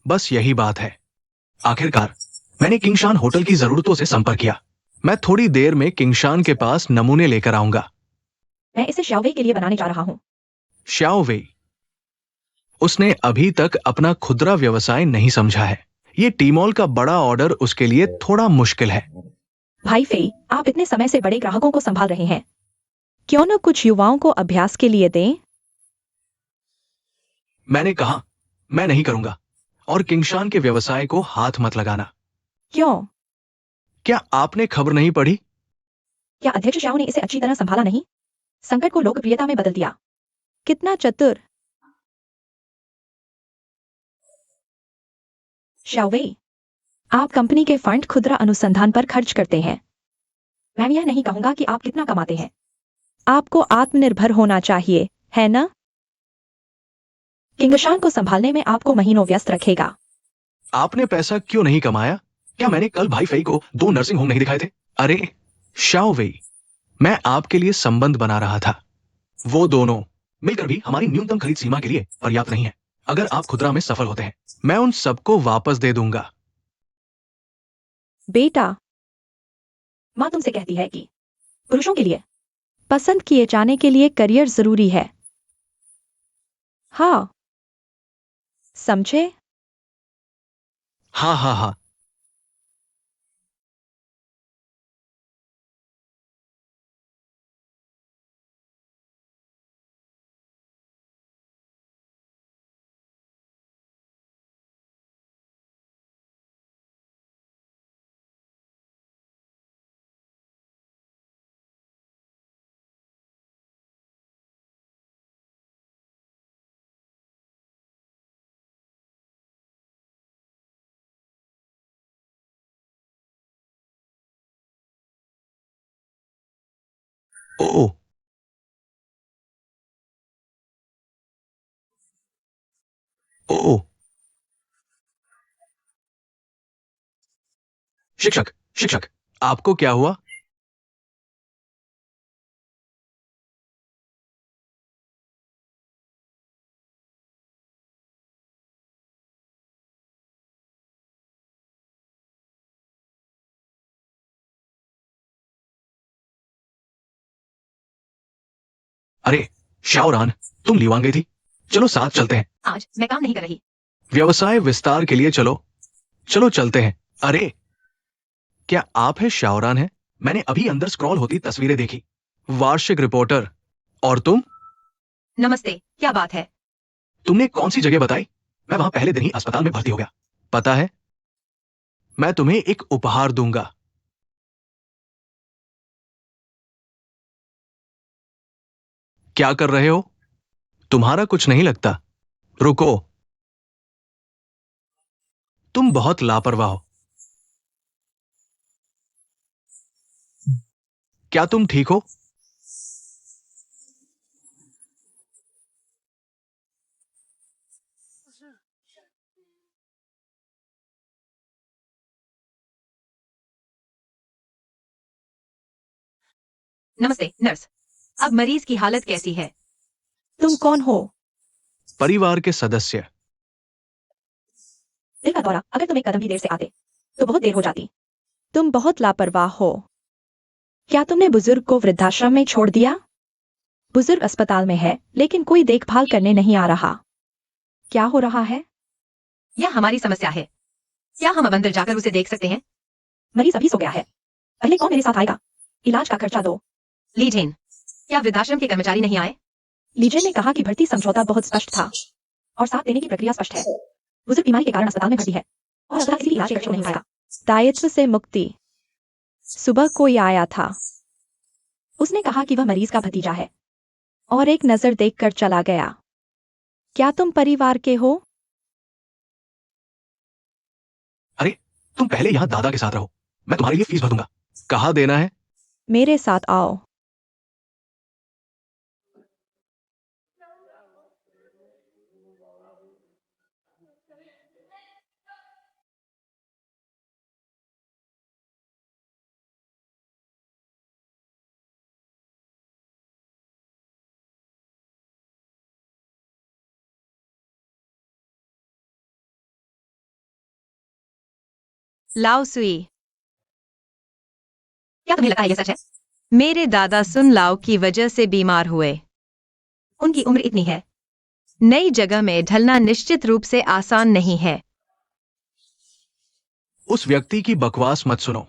C: बस यही बात है। आखिरकार मैंने किंगशान होटल की जरूरतों से संपर्क किया। मैं थोड़ी देर में किंगशान के पास नमूने लेकर आऊंगा।
B: मैं इसे शाओवे के लिए बनाने जा रहा हूँ।
C: शाओवे, उसने अभी तक अपना खुदरा व्यवसाय नहीं समझा है। ये टीमॉल का बड़ा ऑर्डर उसके लिए थोड़ा मुश्किल है।
B: भाई फेई, आप इतने समय से बड़े ग्राहकों को संभाल रहे हैं।
D: क्यों न कुछ युवाओं को अभ्यास के लिए दें?
C: मैंने कहा मैं नहीं करूंगा, और किंगशान के व्यवसाय को हाथ मत लगाना।
D: क्यों?
C: क्या आपने खबर नहीं पढ़ी?
B: क्या अध्यक्ष शाओ ने इसे अच्छी तरह संभाला नहीं? संकट को लोकप्रियता में बदल दिया।
D: कितना चतुर। शाओवेई, आप कंपनी के फंड खुदरा अनुसंधान पर खर्च करते हैं। मैं यह नहीं कहूंगा कि आप कितना कमाते हैं। आपको आत्मनिर्भर होना चाहिए, है ना? किंगशान को संभालने में आपको महीनों व्यस्त रखेगा।
C: आपने पैसा क्यों नहीं कमाया? क्या मैंने कल भाई फई को 2 नर्सिंग होम नहीं दिखाए थे? अरे शाओ वेई, मैं आपके लिए संबंध बना रहा था। वो दोनों मिलकर भी हमारी न्यूनतम खरीद सीमा के लिए पर्याप्त नहीं है। अगर आप खुदरा में सफल होते हैं, मैं उन सबको वापस दे दूंगा।
D: बेटा, माँ तुमसे कहती है कि पुरुषों के लिए पसंद किए जाने के लिए करियर जरूरी है। हाँ, समझे?
C: हाँ हाँ हाँ। ओ ओ शिक्षक शिक्षक, आपको क्या हुआ? अरे शाओरान, तुम लीवान गई थी। चलो साथ चलते हैं।
E: आज मैं काम नहीं कर रही।
C: व्यवसाय विस्तार के लिए चलो। चलो चलते हैं। अरे क्या आप है शाओरान है? मैंने अभी अंदर स्क्रॉल होती तस्वीरें देखी। वार्षिक रिपोर्टर। और तुम?
E: नमस्ते, क्या बात है?
C: तुमने कौन सी जगह बताई? मैं वहां पहले दिन ही अस्पताल में भर्ती हो गया। पता है, मैं तुम्हें एक उपहार दूंगा। क्या कर रहे हो? तुम्हारा कुछ नहीं लगता। रुको, तुम बहुत लापरवाह हो। क्या तुम ठीक हो?
E: नमस्ते, नर्स। अब मरीज की हालत कैसी है?
D: तुम कौन हो?
C: परिवार के सदस्य।
B: दिल का दौरा, अगर तुम एक कदम भी देर से आते तो बहुत देर हो जाती।
D: तुम बहुत लापरवाह हो। क्या तुमने बुजुर्ग को वृद्धाश्रम में छोड़ दिया? बुजुर्ग अस्पताल में है, लेकिन कोई देखभाल करने नहीं आ रहा। क्या हो रहा है?
E: यह हमारी समस्या है। क्या हम अब अंदर जाकर उसे देख सकते हैं?
B: मरीज अभी सो गया है। पहले कौन मेरे साथ आएगा? इलाज का खर्चा दो।
E: लीजेन, क्या वृद्धाश्रम के कर्मचारी नहीं आए?
B: लीजेन ने कहा कि भर्ती समझौता बहुत स्पष्ट था और साथ देने की प्रक्रिया स्पष्ट है। बुजुर्ग बीमारी के कारण अस्पताल में भर्ती है और अस्पताल किसी भी इलाज के खर्च को नहीं उठाएगा।
D: दायित्व से मुक्ति। सुबह कोई आया था।
B: उसने कहा कि वह मरीज का भतीजा है।
D: और एक नजर देखकर चला गया। क्या तुम परिवार के हो?
C: अरे तुम पहले यहां दादा के साथ रहो। मैं तुम्हारे लिए फीस भर दूंगा। कहाँ देना है?
D: मेरे साथ आओ।
E: लाओ सुई,
B: क्या तुम्हें लगता है यह सच है?
E: मेरे दादा सुन लाओ की वजह से बीमार हुए।
B: उनकी उम्र इतनी है।
E: नई जगह में ढलना निश्चित रूप से आसान नहीं है।
C: उस व्यक्ति की बकवास मत सुनो।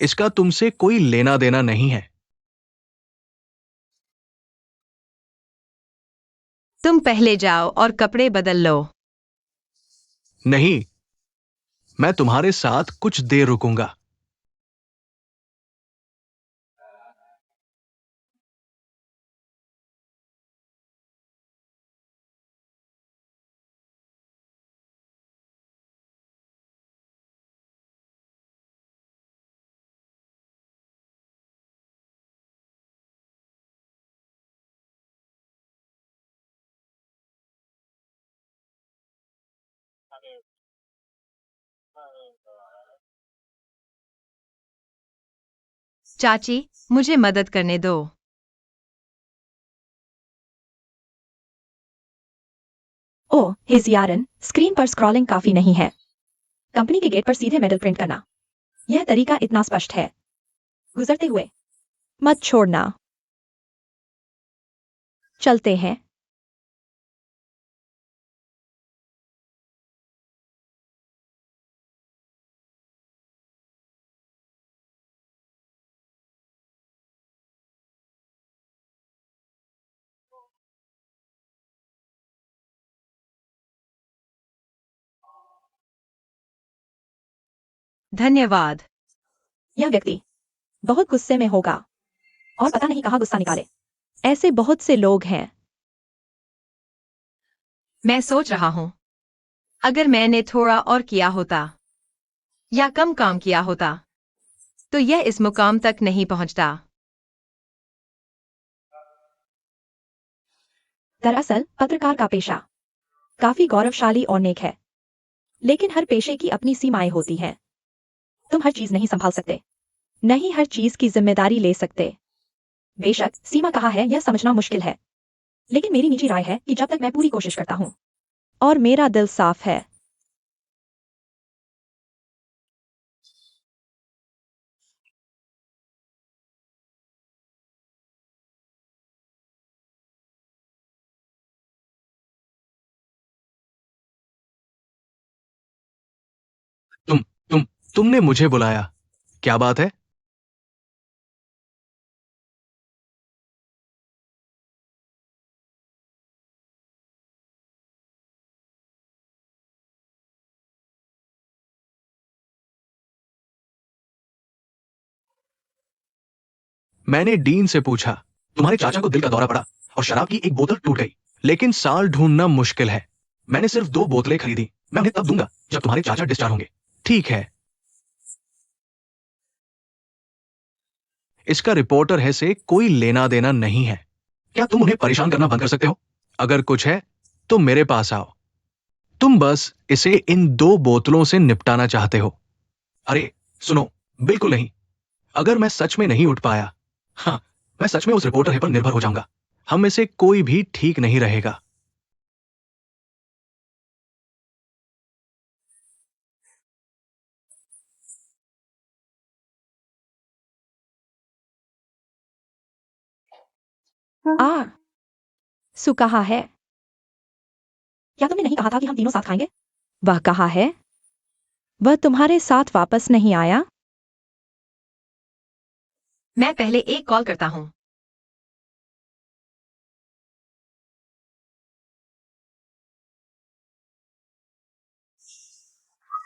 C: इसका तुमसे कोई लेना देना नहीं है।
E: तुम पहले जाओ और कपड़े बदल लो।
C: नहीं, मैं तुम्हारे साथ कुछ देर रुकूंगा।
E: चाची, मुझे मदद करने दो।
D: ओह हिजियारन, स्क्रीन पर स्क्रॉलिंग काफी नहीं है। कंपनी के गेट पर सीधे मेडल प्रिंट करना, यह तरीका इतना स्पष्ट है। गुजरते हुए मत छोड़ना। चलते हैं।
E: धन्यवाद।
D: यह व्यक्ति बहुत गुस्से में होगा और पता नहीं कहाँ गुस्सा निकाले। ऐसे बहुत से लोग हैं।
E: मैं सोच रहा हूं, अगर मैंने थोड़ा और किया होता या कम काम किया होता तो यह इस मुकाम तक नहीं पहुंचता।
D: दरअसल पत्रकार का पेशा काफी गौरवशाली और नेक है, लेकिन हर पेशे की अपनी सीमाएं होती हैं। तुम हर चीज नहीं संभाल सकते, नहीं हर चीज की जिम्मेदारी ले सकते। बेशक सीमा कहाँ है यह समझना मुश्किल है, लेकिन मेरी निजी राय है कि जब तक मैं पूरी कोशिश करता हूं और मेरा दिल साफ है।
C: तुमने मुझे बुलाया, क्या बात है? मैंने डीन से पूछा, तुम्हारे चाचा को दिल का दौरा पड़ा और शराब की एक बोतल टूट गई, लेकिन साल ढूंढना मुश्किल है। मैंने सिर्फ 2 बोतलें खरीदी। मैं उन्हें तब दूंगा जब तुम्हारे चाचा डिस्चार्ज होंगे। ठीक है। इसका रिपोर्टर है से कोई लेना देना नहीं है। क्या तुम उन्हें परेशान करना बंद कर सकते हो? अगर कुछ है तो मेरे पास आओ। तुम बस इसे इन 2 बोतलों से निपटाना चाहते हो। अरे सुनो, बिल्कुल नहीं। अगर मैं सच में नहीं उठ पाया, हाँ, मैं सच में उस रिपोर्टर पर निर्भर हो जाऊंगा। हम में से कोई भी ठीक नहीं रहेगा।
D: आ सु कहाँ है? क्या तुमने नहीं कहा था कि हम तीनों साथ खाएंगे? वह कहाँ है? वह तुम्हारे साथ वापस नहीं आया?
E: मैं पहले एक कॉल करता हूं।